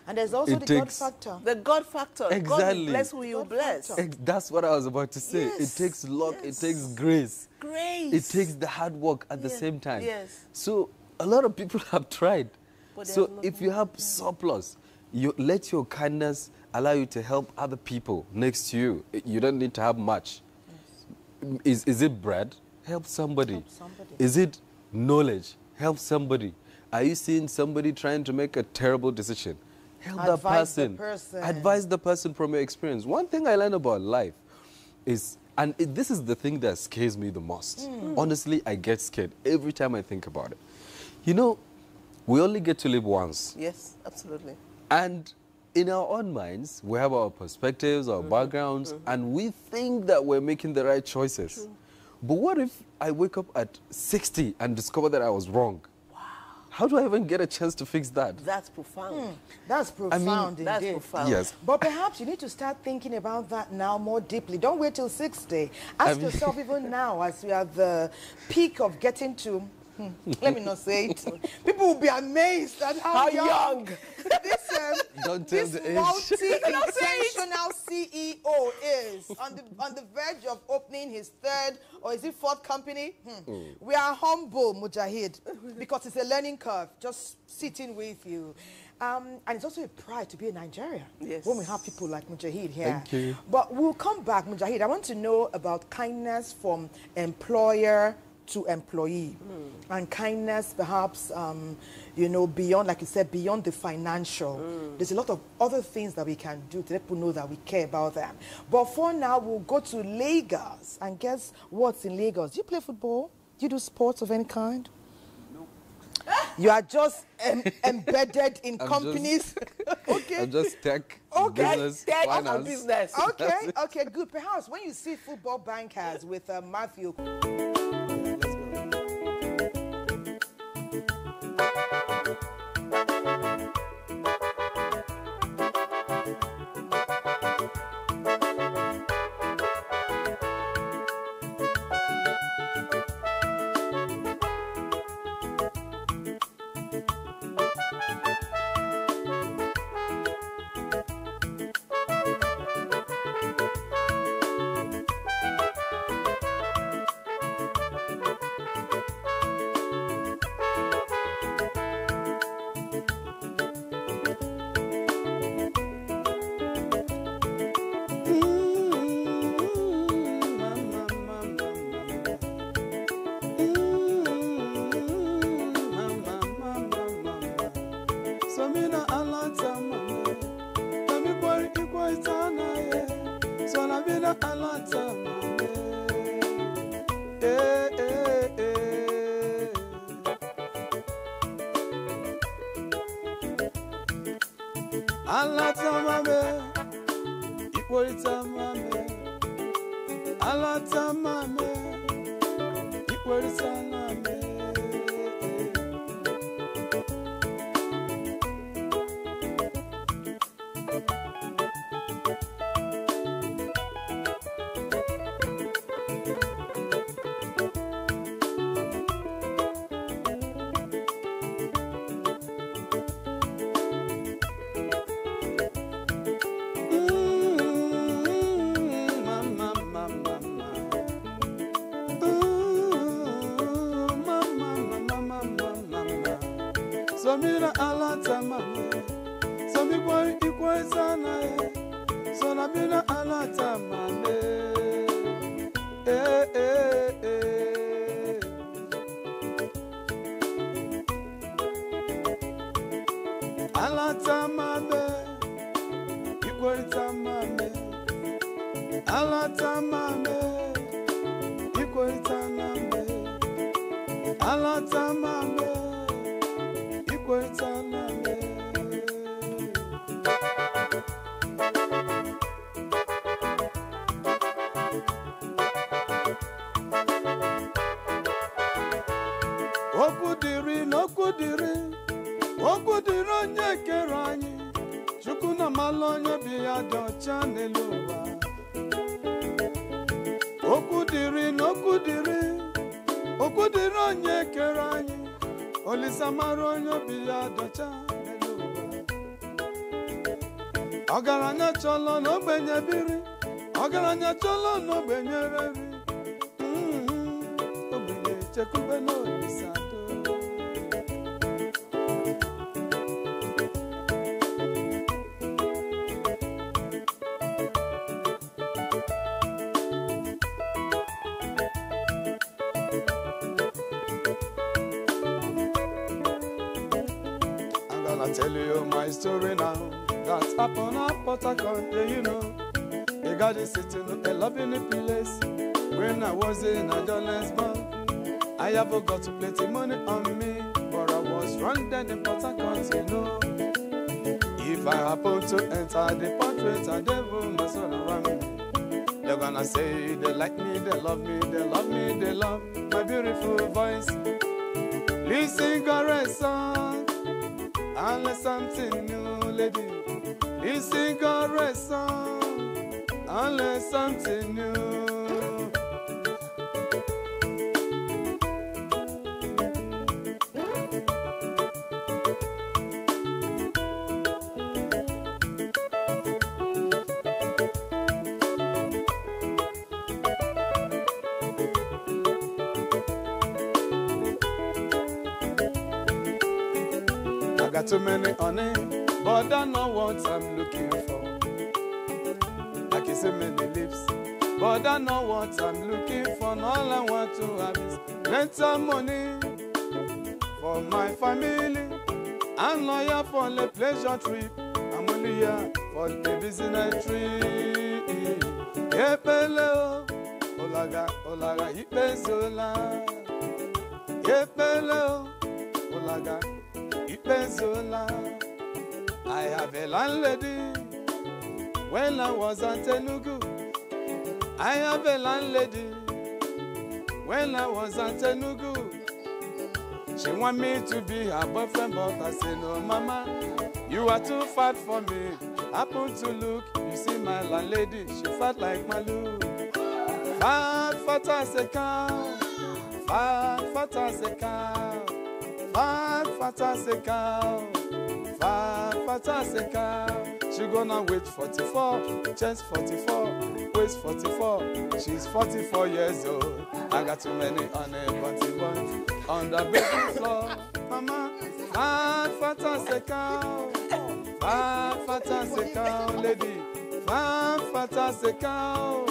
And there's also the God factor. The God factor. Exactly. God bless who you bless. That's what I was about to say. Yes, It takes luck, it takes grace. Grace. It takes the hard work at the same time. Yes. So a lot of people have tried. But So there's if you have surplus, you let your kindness allow you to help other people next to you. You don't need to have much. Is it bread? Help somebody. Help somebody. Is it knowledge? Help somebody. Are you seeing somebody trying to make a terrible decision? Help Advise that the person. person. Advise the person from your experience. One thing I learned about life is, and this is the thing that scares me the most. Honestly, I get scared every time I think about it. You know, we only get to live once. Yes, absolutely. And in our own minds, we have our perspectives, our backgrounds, and we think that we're making the right choices. But what if I wake up at 60 and discover that I was wrong? How do I even get a chance to fix that? That's profound. That's profound indeed. That's profound. Yes. But perhaps you need to start thinking about that now more deeply. Don't wait till 60. Ask yourself even now, as we are at the peak of getting to, let me not say it. People will be amazed at how young Don't tell this the age. multi-intentional CEO is on the verge of opening his third or is it fourth company. We are humble, Mujahid, because it's a learning curve, just sitting with you. And it's also a pride to be a Nigerian when we have people like Mujahid here. Thank you. But we'll come back, Mujahid. I want to know about kindness from employer to employee, and kindness perhaps, you know, beyond, like you said, beyond the financial. There's a lot of other things that we can do to let people know that we care about them. But for now, we'll go to Lagos. And guess what's in Lagos? Do you play football? Do you do sports of any kind? No. You are just embedded in companies. Okay. I'm just tech, business, Tech finance. and business. Okay, okay, good. Perhaps when you see football bankers with Matthew. ikweritana me. Samira alata mame, sami boy ikwezana e, so nabina alata mame, eh eh eh. Alata mame, ikwezana mame, alata mame, ikwezana mame, alata mame. Okudiri onye kere anyị, Chukwu na mala onye bi ya dị ọcha n'elu ụwa. Okudiri onye kere anyị, Olisa mara onye bi ya dị ọcha n'elu ụwa. Ọgaranya chọlọ n'ogbenye biri, ọgaranya chọlọ n'ogbenye reri. Ogbenye chekwube n'Olisa do. I'll tell you my story now. That's happened at Port Harcourt, yeah, you know. You got it sitting in a lovely place. When I was in a Johannesburg, I have got plenty money on me, but I was wrong then in Port Harcourt, you know. If I happen to enter the portrait and they will mess around me, they're gonna say they like me, they love me, they love me, they love my beautiful voice. Listen, caressa. Unless something new, lady. Listen, caressa. Unless something new. I got too many on it, but I know what I'm looking for. I kiss so many lips, but I know what I'm looking for. And all I want to have is plenty money for my family. I'm loyal for the pleasure trip. I'm only here for the business trip. Yepele, olaga, olaga, ipezola. Yepele, olaga. I have a landlady when I was at Enugu. I have a landlady when I was at Enugu. She want me to be her boyfriend, but I say no, mama, you are too fat for me. Happen to look, you see my landlady, she fat like Malu. Fat, fat as a cow. Fat, fat as a cow. Fat, fat as a cow. Fat, fat as a cow. She gonna wait 44, chest 44, waist 44. She's 44 years old. I got too many on a bunty bunt on the baby floor. Mama, fat, fat as a cow. Fat, fat as a cow, lady. Fat, fat as a cow.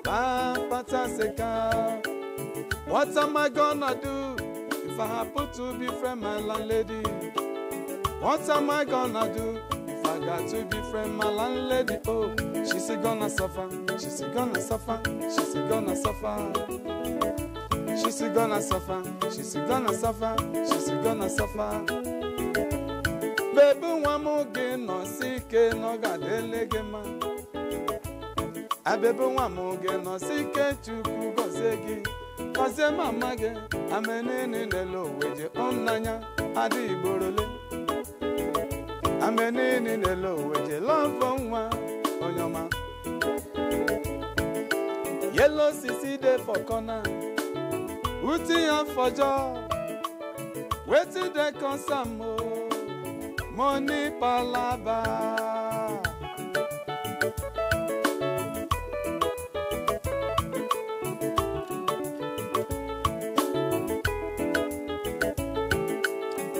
Fat, fat as a cow. What am I gonna do if I happen to be friend my landlady? What am I gonna do if I got to be friend my landlady? Oh, she's gonna suffer, she's gonna suffer, she's gonna suffer. She's gonna suffer, she's gonna suffer, she's gonna suffer. Baby, one more game, no sick, no got delegema. I baby, one more game, no sick, to go zegi. Kose mama ge amenene nelo weje onanya adi borole. Amenene nelo weje love nwa onyoma. Yellow sissy day for corner. Uti and for job. Waiting they come some more. Money palaba.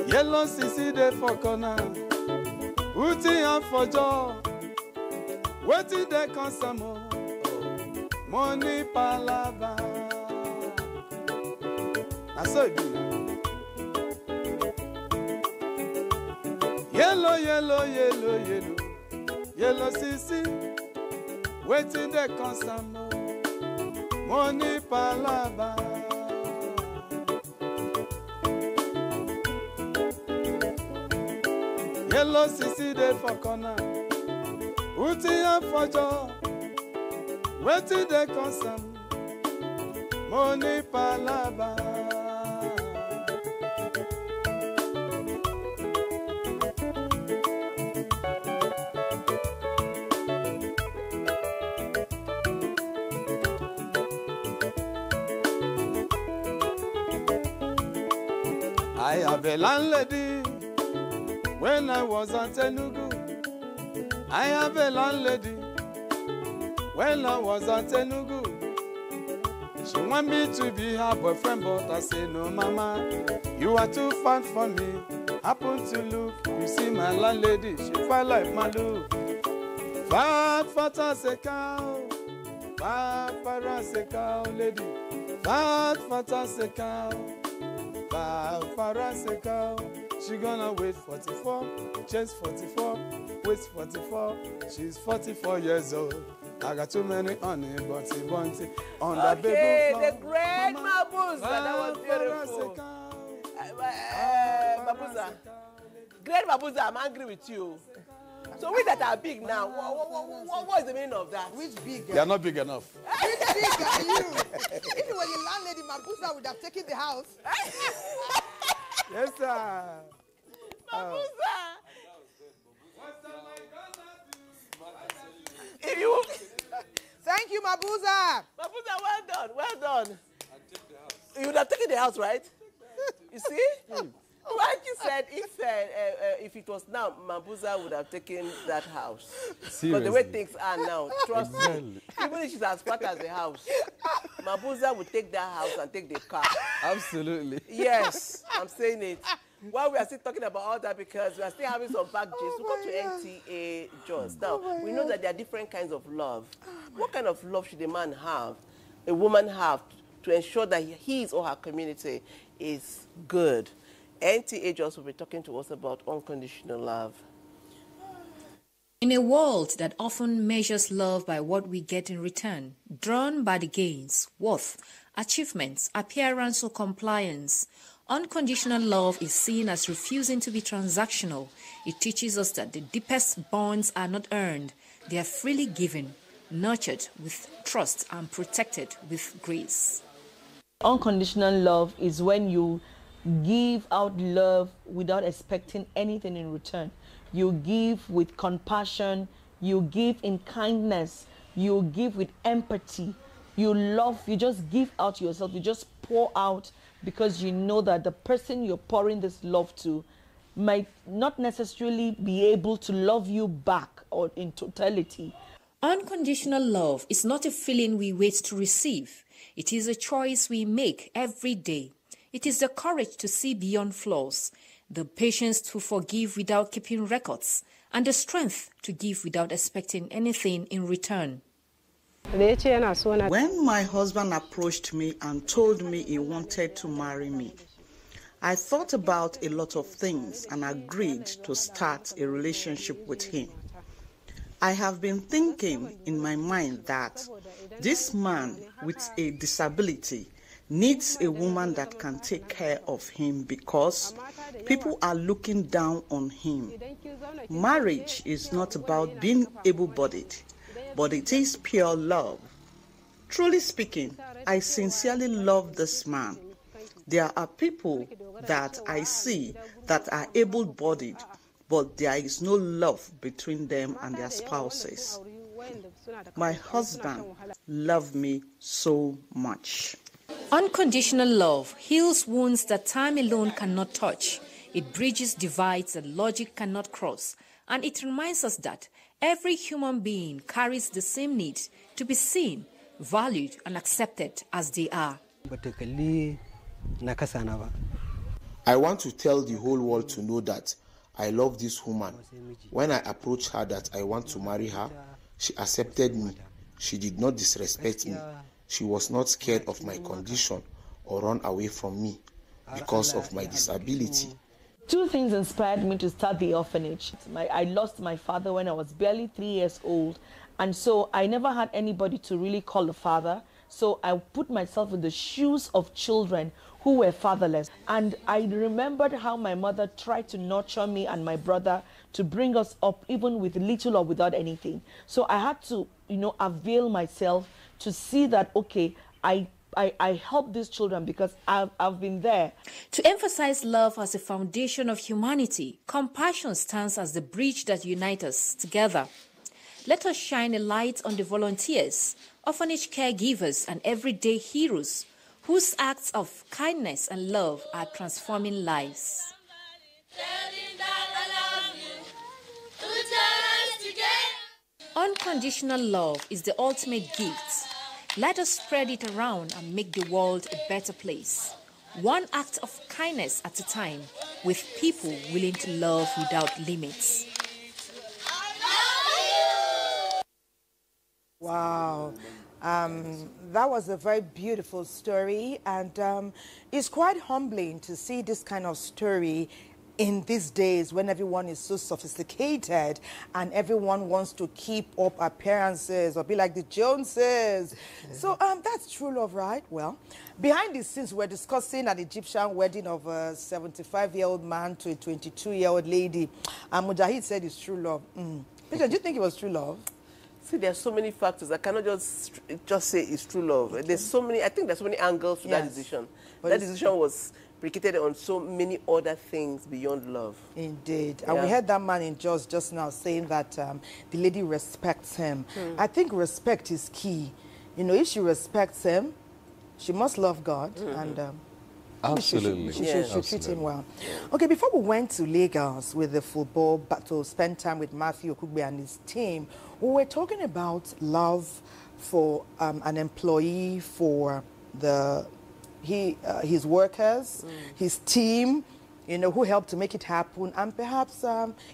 Yellow sissy day for corner. Uti and for job. Waiting they come some more. Money palaba. I saw it. Yellow, yellow, yellow, yellow, yellow sissy. Waiting there come some more. Money palaba. Yellow sissy there for corner. Uti and for jaw. Waiting there come some. Money palaba. I have a landlady when I was at Enugu. I have a landlady when I was at Enugu. She want me to be her boyfriend, but I say no, mama, you are too fat for me. Happen to look, you see my landlady, she fat like Malu. Fat, fat as a cow, fat, fat as a cow, lady. Fat, fat as a cow. Faraseka, she gonna wait 44, chase 44, wait 44, she's 44 years old. I got too many honey, bunty, on the baby. Okay, the great Mabuza, that was beautiful. Mabuza, great Mabuza, I'm angry with you. So we that are big now, what is the meaning of that? Which big? They are not big enough. Which big are you? If you were the landlady, Mabuza would have taken the house. Yes, sir. Mabuza. If you... Thank you, Mabuza. Mabuza, well done, well done. You would have taken the house, right? You see? Like you said, if it was now, Mabuza would have taken that house. Seriously? But the way things are now, trust me, even if she's as fat as the house, Mabuza would take that house and take the car. Absolutely. Yes, I'm saying it. While we are still talking about all that, because we are still having some packages, we go to NTA Jos. Now, we know that there are different kinds of love. What kind of love should a man have, a woman have, to ensure that his or her community is good? NTA Jos will be talking to us about unconditional love. In a world that often measures love by what we get in return, drawn by the gains, worth, achievements, appearance or compliance, unconditional love is seen as refusing to be transactional. It teaches us that the deepest bonds are not earned, they are freely given, nurtured with trust and protected with grace. Unconditional love is when you give out love without expecting anything in return. You give with compassion, you give in kindness, you give with empathy, you love, you just give out yourself, you just pour out because you know that the person you're pouring this love to might not necessarily be able to love you back or in totality. Unconditional love is not a feeling we wait to receive. It is a choice we make every day. It is the courage to see beyond flaws, the patience to forgive without keeping records, and the strength to give without expecting anything in return. When my husband approached me and told me he wanted to marry me, I thought about a lot of things and agreed to start a relationship with him. I have been thinking in my mind that this man with a disability needs a woman that can take care of him because people are looking down on him. Marriage is not about being able-bodied, but it is pure love. Truly speaking, I sincerely love this man. There are people that I see that are able-bodied, but there is no love between them and their spouses. My husband loves me so much. Unconditional love heals wounds that time alone cannot touch. It bridges divides that logic cannot cross. And it reminds us that every human being carries the same need to be seen, valued, and accepted as they are. I want to tell the whole world to know that I love this woman. When I approached her that I want to marry her, she accepted me. She did not disrespect me. She was not scared of my condition or run away from me because of my disability. Two things inspired me to start the orphanage. I lost my father when I was barely 3 years old, and so I never had anybody to really call a father. So I put myself in the shoes of children who were fatherless. And I remembered how my mother tried to nurture me and my brother to bring us up even with little or without anything. So I had to, avail myself to see that, okay, I help these children because I've been there. To emphasize love as a foundation of humanity, compassion stands as the bridge that unites us together. Let us shine a light on the volunteers, orphanage caregivers, and everyday heroes whose acts of kindness and love are transforming lives. Unconditional love is the ultimate gift. Let us spread it around and make the world a better place. One act of kindness at a time, with people willing to love without limits. Wow. That was a very beautiful story, and it's quite humbling to see this kind of story in these days when everyone is so sophisticated and everyone wants to keep up appearances or be like the Joneses. So that's true love, right? Well, behind the scenes, we're discussing an Egyptian wedding of a 75-year-old man to a 22-year-old lady. And Mujahid said it's true love. Peter, do you think it was true love? See, there are so many factors. I cannot just say it's true love. There's so many, I think there's so many angles to that decision. But that decision was predicated on so many other things beyond love. Indeed. And we heard that man in just now saying that the lady respects him. I think respect is key. If she respects him, she must love God. And absolutely. She should treat him well. Okay, before we went to Lagos with the football battle, spend time with Matthew Okugbe and his team, we were talking about love for an employee, for his workers, his team, who helped to make it happen, and perhaps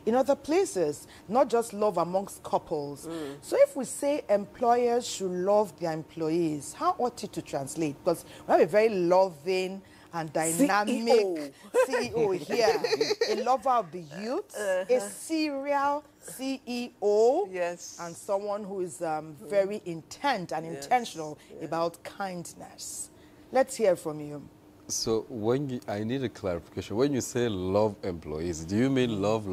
in other places, not just love amongst couples. So if we say employers should love their employees, how ought it to translate? Because we have a very loving and dynamic CEO here, a lover of the youth, a serial CEO, and someone who is very intent and intentional about kindness. Let's hear from you. So I need a clarification. When you say love employees, do you mean love,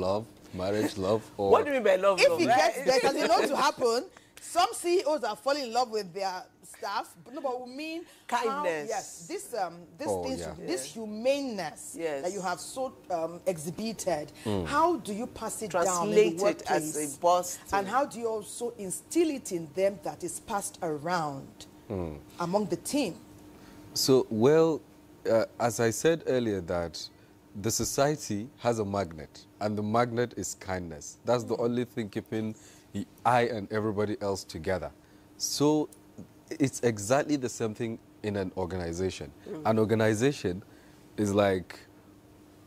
marriage, love? Or what do you mean by love? If he gets there, because you know to happen, some CEOs are falling in love with their staff, but we mean kindness. This humaneness that you have so exhibited. How do you pass it down in the workplace? As a boss, and how do you also instill it in them that is passed around among the team? So, well, as I said earlier, that the society has a magnet, and the magnet is kindness. That's the only thing keeping I and everybody else together. So it's exactly the same thing in an organization. An organization is like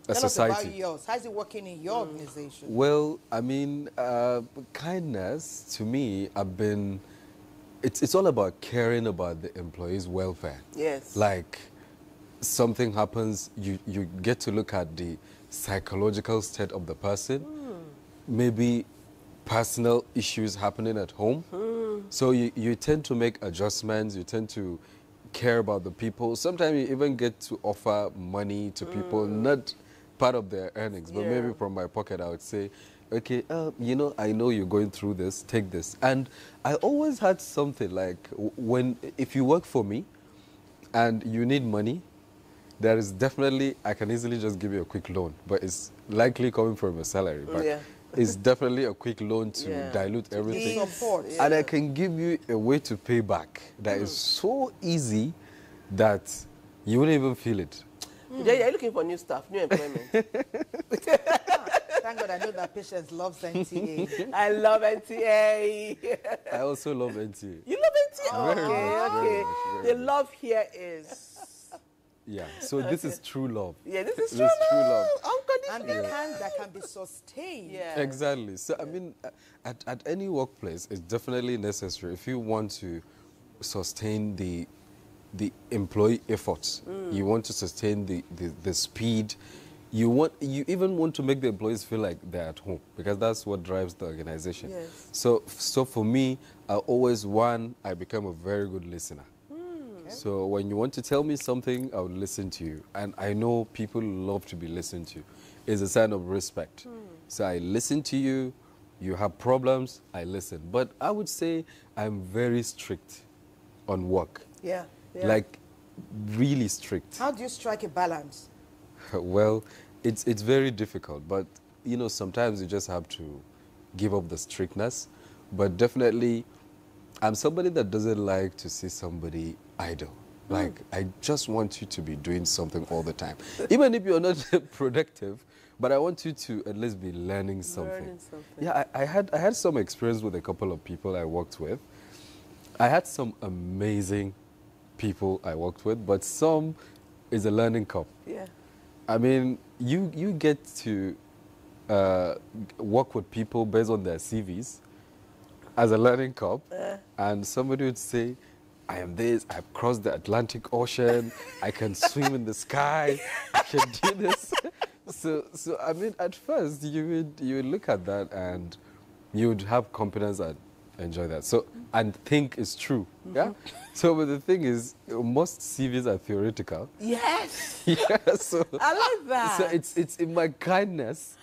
a society. Tell us about yours. How is it working in your organization? Well, I mean, kindness, to me, it's all about caring about the employees' welfare. Yes. Like, something happens, you get to look at the psychological state of the person, maybe personal issues happening at home. So you tend to make adjustments, you tend to care about the people. Sometimes you even get to offer money to people, not part of their earnings, but maybe from my pocket I would say, okay, I know you're going through this, take this. And I always had something like, if you work for me, and you need money, there is definitely, I can easily just give you a quick loan, but it's likely coming from a salary. But it's definitely a quick loan to dilute everything. Support. And I can give you a way to pay back that is so easy that you won't even feel it. You're looking for new stuff, new employment. Thank God I know that Patience loves NTA. I love NTA. I also love NTA. You love NTA? Very Okay, much, okay. very much. The love here is... Yeah, so this is true love. Yeah, this is true love. And the kind that can be sustained. Yeah. Exactly. So, I mean, at any workplace, it's definitely necessary. If you want to sustain the employee efforts, you want to sustain the speed, you even want to make the employees feel like they're at home, because that's what drives the organization. Yes. So for me, I become a very good listener. So when you want to tell me something, I will listen to you. And I know people love to be listened to. It's a sign of respect. So I listen to you. You have problems, I listen. But I would say I'm very strict on work. Yeah. Like, really strict. How do you strike a balance? Well, it's very difficult. But, you know, sometimes you just have to give up the strictness. But definitely, I'm somebody that doesn't like to see somebody idle. Like, I just want you to be doing something all the time. Even if you're not productive, but I want you to at least be learning something. Yeah, I had some experience with a couple of people I worked with. I had some amazing people I worked with, but some is a learning curve. Yeah. I mean, you get to work with people based on their CVs as a learning curve, and somebody would say, I am this, I've crossed the Atlantic Ocean, I can swim in the sky, I can do this. So I mean, at first, you would look at that and you would have confidence and enjoy that. So, and think it's true, yeah? So, but the thing is, most CVs are theoretical. Yes! Yeah, so... I like that. So it's in my kindness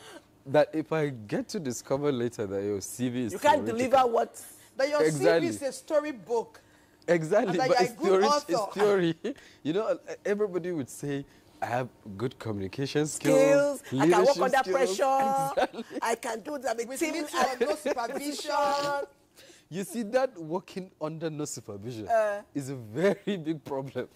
that if I get to discover later that your CV is you can't deliver what... That your CV is a storybook. Exactly, and but it's theory. You know, everybody would say, I have good communication skills, I can work under skills. pressure, Exactly. I can do that with team and no supervision. You see, that working under no supervision is a very big problem.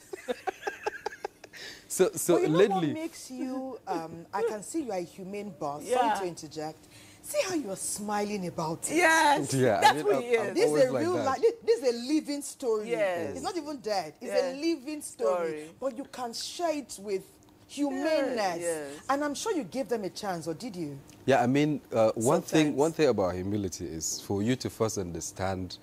So well, you know lately... what makes you, I can see you are a humane boss. Yeah. Sorry to interject. See how you're smiling about it. Yes, yeah, that's what it is. This is a real life. This is a living story. Yes. It's not even dead. It's a living story. But you can share it with humaneness. Yes. And I'm sure you gave them a chance, or did you? Yeah, I mean, one thing about humility is for you to first understand,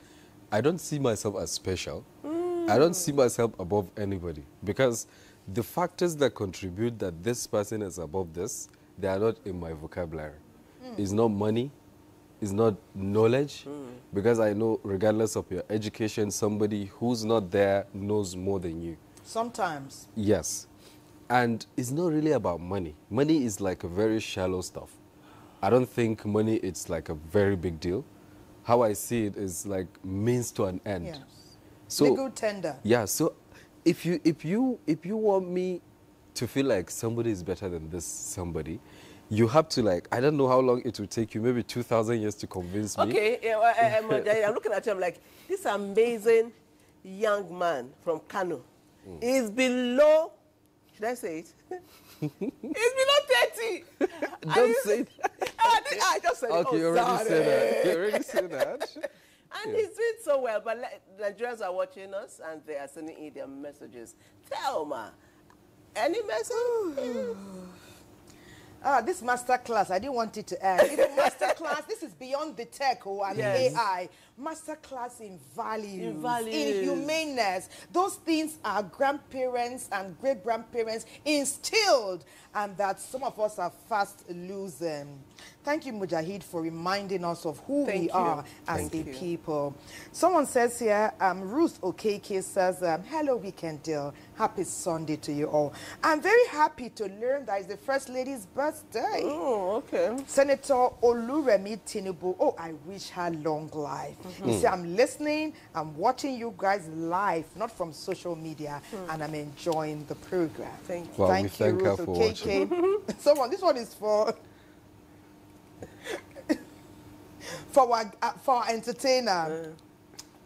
I don't see myself as special. I don't see myself above anybody, because the factors that contribute that this person is above this, they are not in my vocabulary. It's not money, it's not knowledge, because I know regardless of your education, somebody who's not there knows more than you. Sometimes. Yes. And it's not really about money. Money is like a very shallow stuff. I don't think money is like a very big deal. How I see it is like means to an end. Yes. So, legal tender. Yeah, so if you want me to feel like somebody is better than this somebody, you have to, like, I don't know how long it will take you, maybe 2,000 years to convince me. Okay, I'm looking at him like, this amazing young man from Kano is below, should I say it? He's below 30. Don't say that. I just said okay, it. you already said that. You already said that. And he's doing so well, but Nigerians are watching us and they are sending in their messages. Tell ma, any message? This master class, I didn't want it to end. It's a master class. This is beyond the tech and AI. Master class in values, in humaneness. Those things our grandparents and great-grandparents instilled, and that some of us are fast losing. Thank you, Mujahid, for reminding us of who we are as a people. Someone says here, Ruth Okeke says, hello, Weekend Deal. Happy Sunday to you all. I'm very happy to learn that it's the First Lady's birthday. Oh, okay. Senator Oluremi Tinubu. Oh, I wish her long life. You see, I'm listening, I'm watching you guys live, not from social media, and I'm enjoying the program. Thank you. Well, Thank you, Ruth KK. Someone, this one is for our entertainer.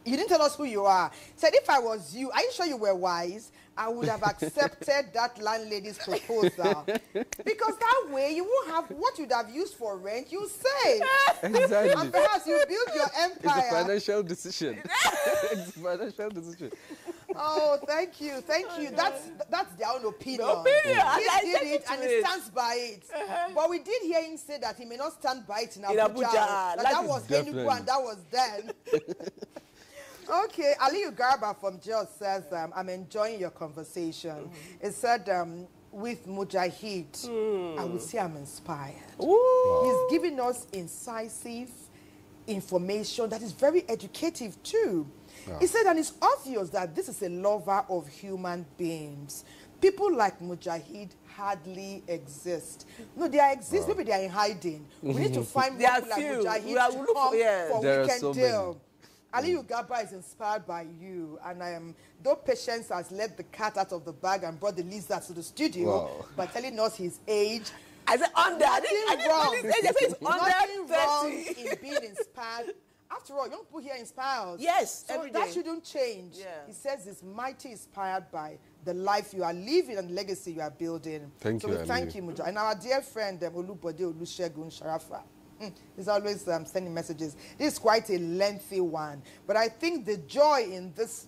You didn't tell us who you are. Said, if I was you, are you sure you were wise? I would have accepted that landlady's proposal. Because that way, you won't have what you'd have used for rent, you save. Exactly. And perhaps you build your empire. It's a financial decision. It's a financial decision. Oh, thank you, thank you. That's their own opinion. Opinion. He did it and he stands by it. But we did hear him say that he may not stand by it in Abuja. That was Enugu and that was then. Okay, Aliyu Garba from Jos says, I'm enjoying your conversation. It said, with Mujahid, I would say I'm inspired. He's giving us incisive information that is very educative too. He said, and it's obvious that this is a lover of human beings. People like Mujahid hardly exist. No, they exist. Maybe they are in hiding. We need to find people like Mujahid to come for weekend deal. Aliyu Garba is inspired by you, and though Patience has let the cat out of the bag and brought the lizard to the studio by telling us his age. I said under. Nothing wrong. Nothing wrong 30. in being inspired. After all, young people here inspire us. Yes, so every that day. shouldn't change. Yeah. He says it's mighty inspired by the life you are living and the legacy you are building. Thank so you, we thank you, Muja. And our dear friend, Olubode Olusegun Sharafa. He's always sending messages. This is quite a lengthy one, but I think the joy in this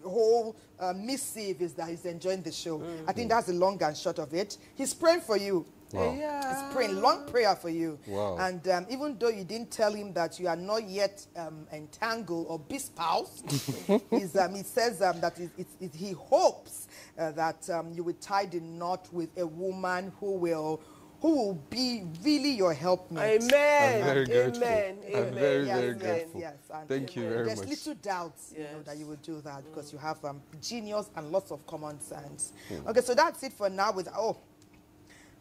whole missive is that he's enjoying the show. I think that's the long and short of it. He's praying for you. Wow. Yeah. He's praying, long prayer for you. Wow. And even though you didn't tell him that you are not yet entangled or bespoused, he says that he hopes that you will tie the knot with a woman who will be really your helpmate. Amen. I'm very grateful. Amen. I'm very, very Yes, grateful. yes. And Thank you very there's much. little doubts that you will do that because you have genius and lots of common sense. Okay, so that's it for now.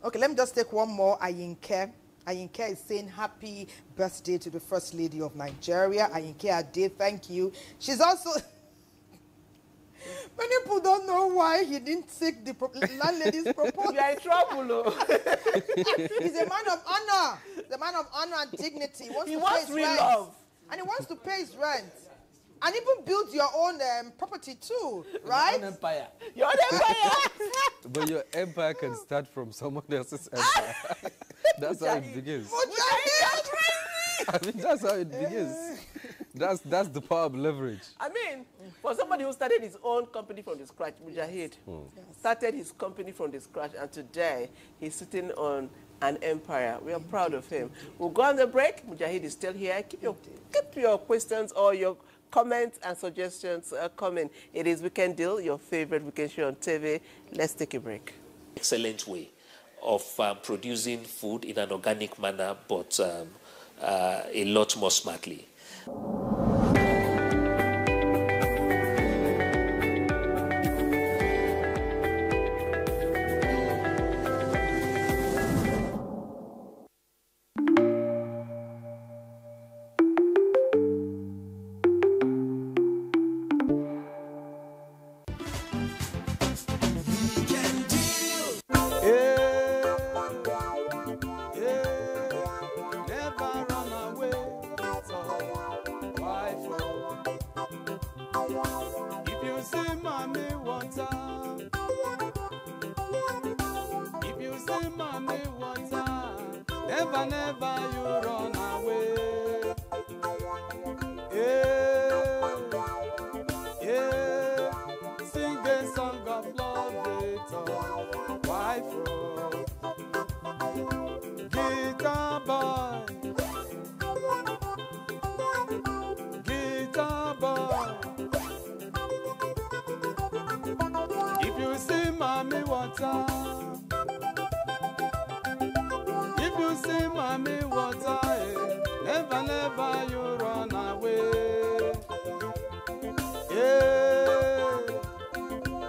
Okay, let me just take one more. Ayinke. Ayinke is saying happy birthday to the First Lady of Nigeria. Ayinke Ade, thank you. She's also... Many people don't know why he didn't take the landlady's proposal. You are in trouble. He's a man of honor. He's a man of honor and dignity. He wants real love. And he wants to pay his rent. And even build your own property too, right? Your own empire. Your own empire. But your empire can start from someone else's empire. That's how it begins. I mean, that's how it begins. That's the power of leverage. I mean, for somebody who started his own company from the scratch, Mujahid started his company from the scratch, and today he's sitting on an empire. We are proud of him. We'll go on the break. Mujahid is still here. Keep your questions or your comments and suggestions coming. It is Weekend Deal, your favorite weekend show on TV. Let's take a break. Excellent way of producing food in an organic manner, but a lot more smartly.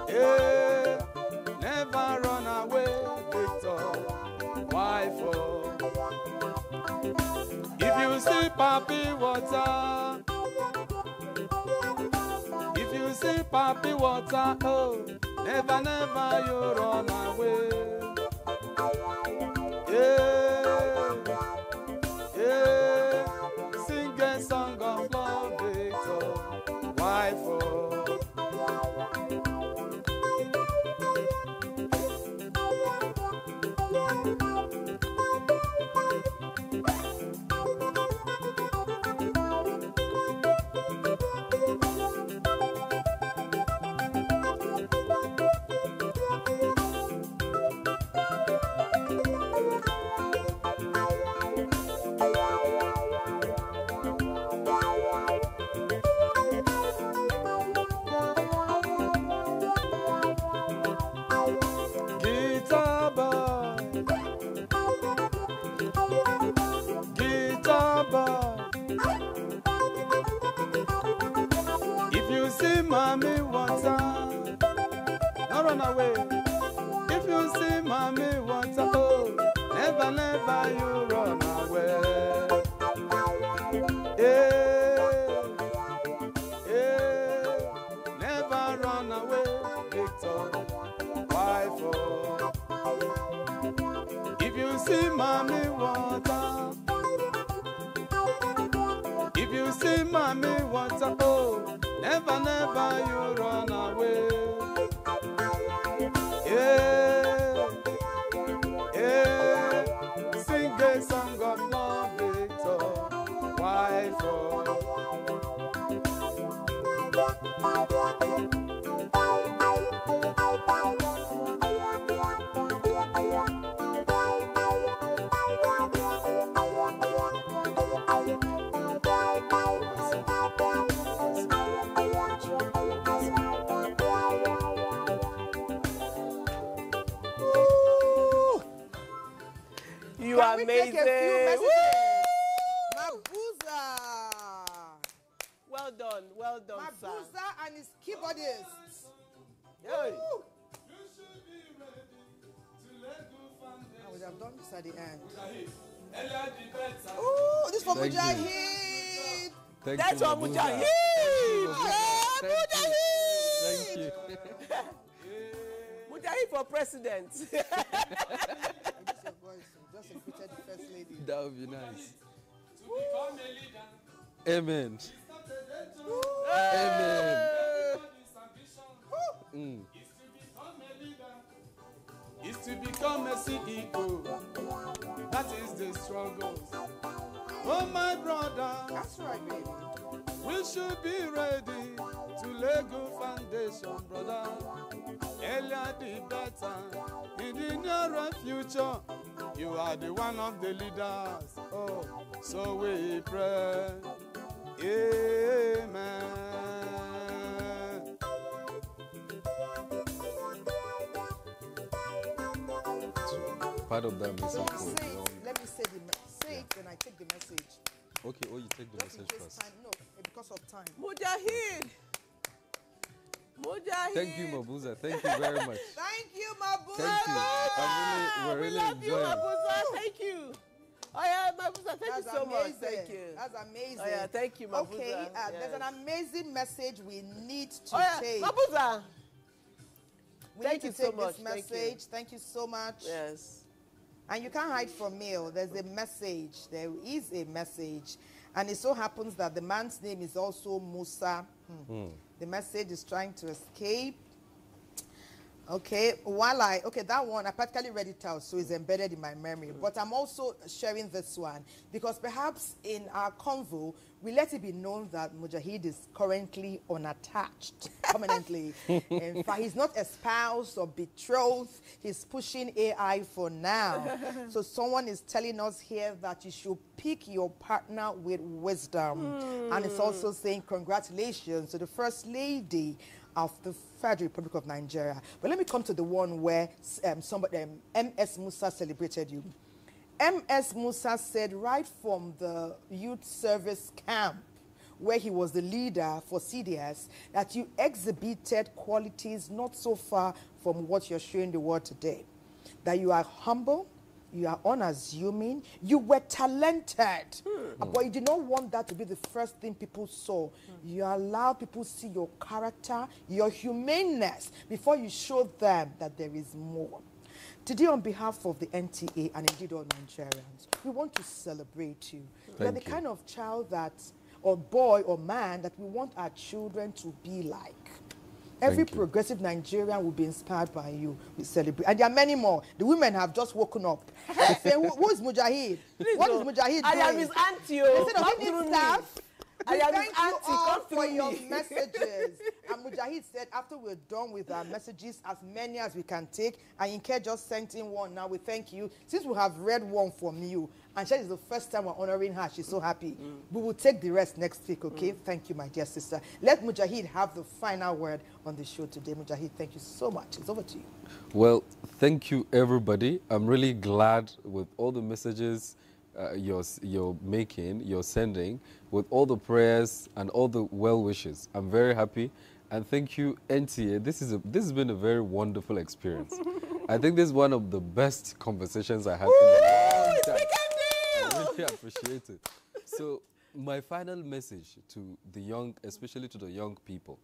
Yeah. papi water, if you see papi water, oh, never, never you run away. Yeah, yeah, sing a song of love, Victor. Why for? Guitar boy, guitar boy. If you see mommy water, don't run away. If you see mommy water, oh, never, never you run away. Yeah, yeah, never run away, Victor. Why for? If you see mommy water, if you see mommy water, oh, never, never you run away. Yeah, yeah, sing a song of love, Victor. Why for? You are amazing. Mabuza. Well done, sir. Mabuza and his keyboardists. Hey. I would have done this at the end. Oh, this for Mujahid. That's for Mujahid. Thank you. Mujahid for president. Just recruited the first lady. That would be nice. Amen. Amen. Is to become a CEO. That is the struggle. Oh, my brother. That's right, baby. We should be ready to lay good foundation, brother. Earlier the better. In the nearer future, you are the one of the leaders. Oh, so we pray. Amen. Part of that message. Let me say it and I take the message. Okay, you take the message first. No, because of time. Mujahid. Thank you, Mabuza. Thank you very much. Thank you, Mabuza. Thank you. We're really love you, enjoying. Mabuza. Thank you. Oh yeah, Mabuza, thank you so much. Thank you. That's amazing. Oh yeah, thank you, Mabuza. Okay, yes. there's an amazing message we need to take. Mabuza. Thank you so much. This message. Thank you so much. Yes. And you can't hide from me. There's a message. There is a message. And it so happens that the man's name is also Musa. The message is trying to escape. Okay, that one, I practically read it out, so it's embedded in my memory. But I'm also sharing this one because perhaps in our convo, we let it be known that Mujahid is currently unattached permanently. In fact, he's not espoused or betrothed. He's pushing AI for now. So someone is telling us here that you should pick your partner with wisdom. And it's also saying congratulations to the First Lady of the Federal Republic of Nigeria. But let me come to the one where M.S. Musa celebrated you. M.S. Musa said right from the youth service camp where he was the leader for CDS that you exhibited qualities not so far from what you're showing the world today. That you are humble, You are unassuming. You were talented. But you did not want that to be the first thing people saw. You allow people to see your character, your humaneness, before you show them that there is more. Today, on behalf of the NTA and indeed all Nigerians, we want to celebrate you. You are the kind of child that, or boy or man, that we want our children to be like. Every progressive Nigerian will be inspired by you. We celebrate. And there are many more. The women have just woken up. They say, who is Mujahid? What is Mujahid doing? I am his auntie. They said, "He needs staff." I am his thank you auntie. all Come for through your me. messages. And Mujahid said, after we're done with our messages, as many as we can take, and Inke just sent in one. Now we thank you. Since we have read one from you, and she is the first time we're honoring her, she's so happy. We will take the rest next week, okay? Thank you, my dear sister. Let Mujahid have the final word on the show today. Mujahid, thank you so much. It's over to you. Well, thank you, everybody. I'm really glad with all the messages you're making, you're sending, with all the prayers and all the well wishes. I'm very happy. And thank you, NTA. This has been a very wonderful experience. I think this is one of the best conversations I had in a long time. I really appreciate it. So my final message to the young, especially to the young people,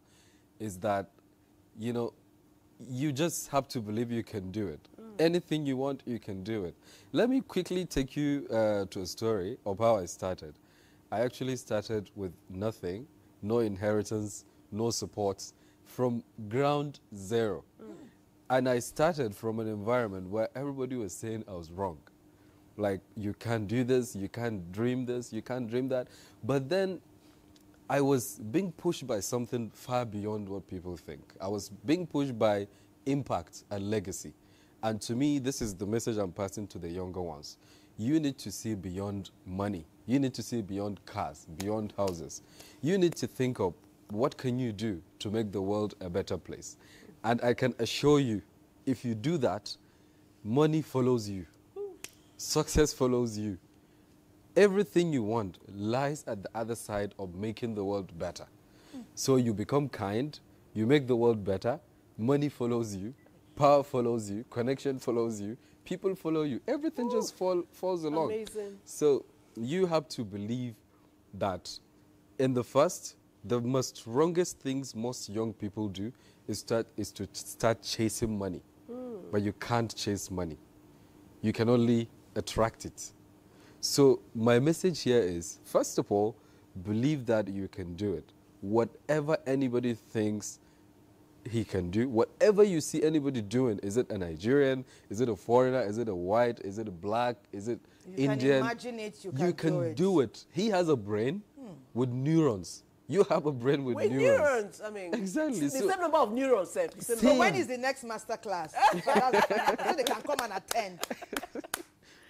is that, you know, you just have to believe you can do it. Anything you want, you can do it. Let me quickly take you to a story of how I started. I actually started with nothing, no inheritance, no support, from ground zero. And I started from an environment where everybody was saying I was wrong. Like, you can't do this, you can't dream this, you can't dream that. But then I was being pushed by something far beyond what people think. I was being pushed by impact and legacy. And to me, this is the message I'm passing to the younger ones. You need to see beyond money. You need to see beyond cars, beyond houses. You need to think of what can you do to make the world a better place. And I can assure you, if you do that, money follows you. Success follows you. Everything you want lies at the other side of making the world better. So you become kind, you make the world better, money follows you, power follows you, connection follows you, people follow you. Everything just falls along. Amazing. So you have to believe that in the first, the most strongest things most young people do is to start chasing money. But you can't chase money. You can only attract it. So my message here is, first of all, believe that you can do it. Whatever anybody thinks he can do, whatever you see anybody doing, is it a Nigerian, is it a foreigner, is it a white, is it a black, is it Indian? You can imagine it, you can do it. He has a brain with neurons. You have a brain with neurons. I mean, exactly. The same number of neurons. So when is the next master class? So they can come and attend.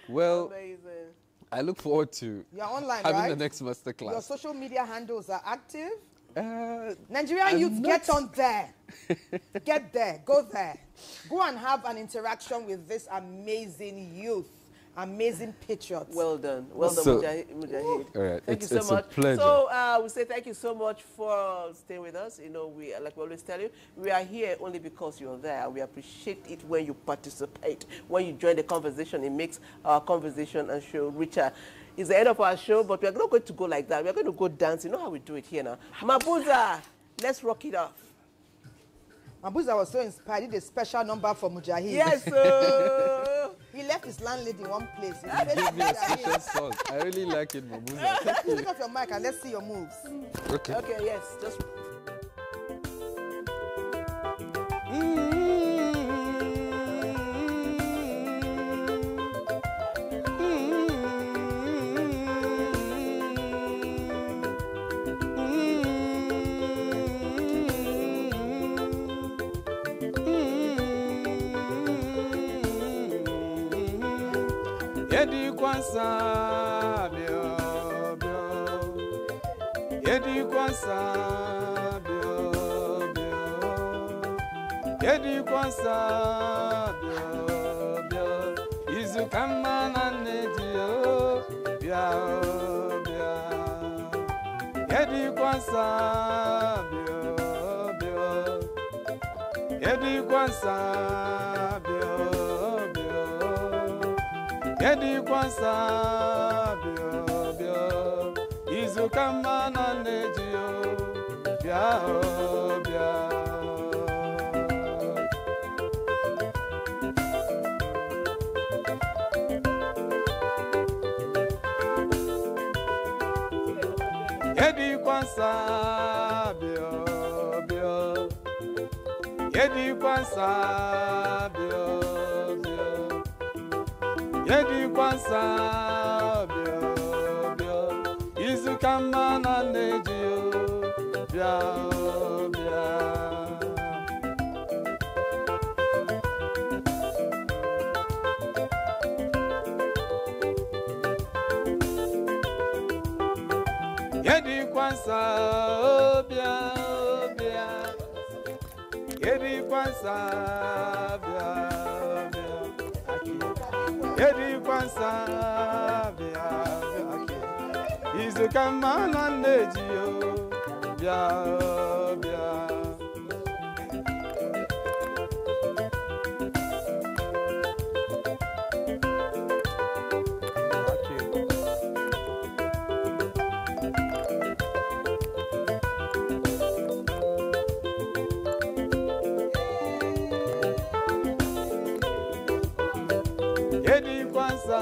Well, amazing. I look forward to You're online, having right? the next master class. Your social media handles are active? Nigerian youth, get on there. Get there. Go there. Go and have an interaction with this amazing youth. Amazing patriots. Well done. Well done, Mujahid. All right. Thank you so much. A pleasure. So we say thank you so much for staying with us. You know, we, like we always tell you, we are here only because you're there. We appreciate it when you participate, when you join the conversation. It makes our conversation and show richer. It's the end of our show, but we are not going to go like that. We are going to go dance. You know how we do it here now. Mabuza, let's rock it off. Mabuza was so inspired. He did a special number for Mujahid. Yes, sir. He left his landlady in one place. Give me a special song. I really like it, Mabuza. Take off your mic and let's see your moves. Okay. Okay, yes. Just. Yedi kwanza bio bio, yedi kwanza bio bio, yedi kwanza bio bio. Izu kama na nedio bio bio. Yedi kwanza bio bio, yedi kwanza bio bio. Yedi kwansa bio bio izu kama na nejio bia bia Yedi kwansa bio bio Yedi kwansa bio bio Yedi kwansa bio bio izu kama na nejio bia bia Yedi kwansa bia bia Yedi kwansa bia Yedi kwansa bia bia izu kama na nejio bia bia Yedi kwansa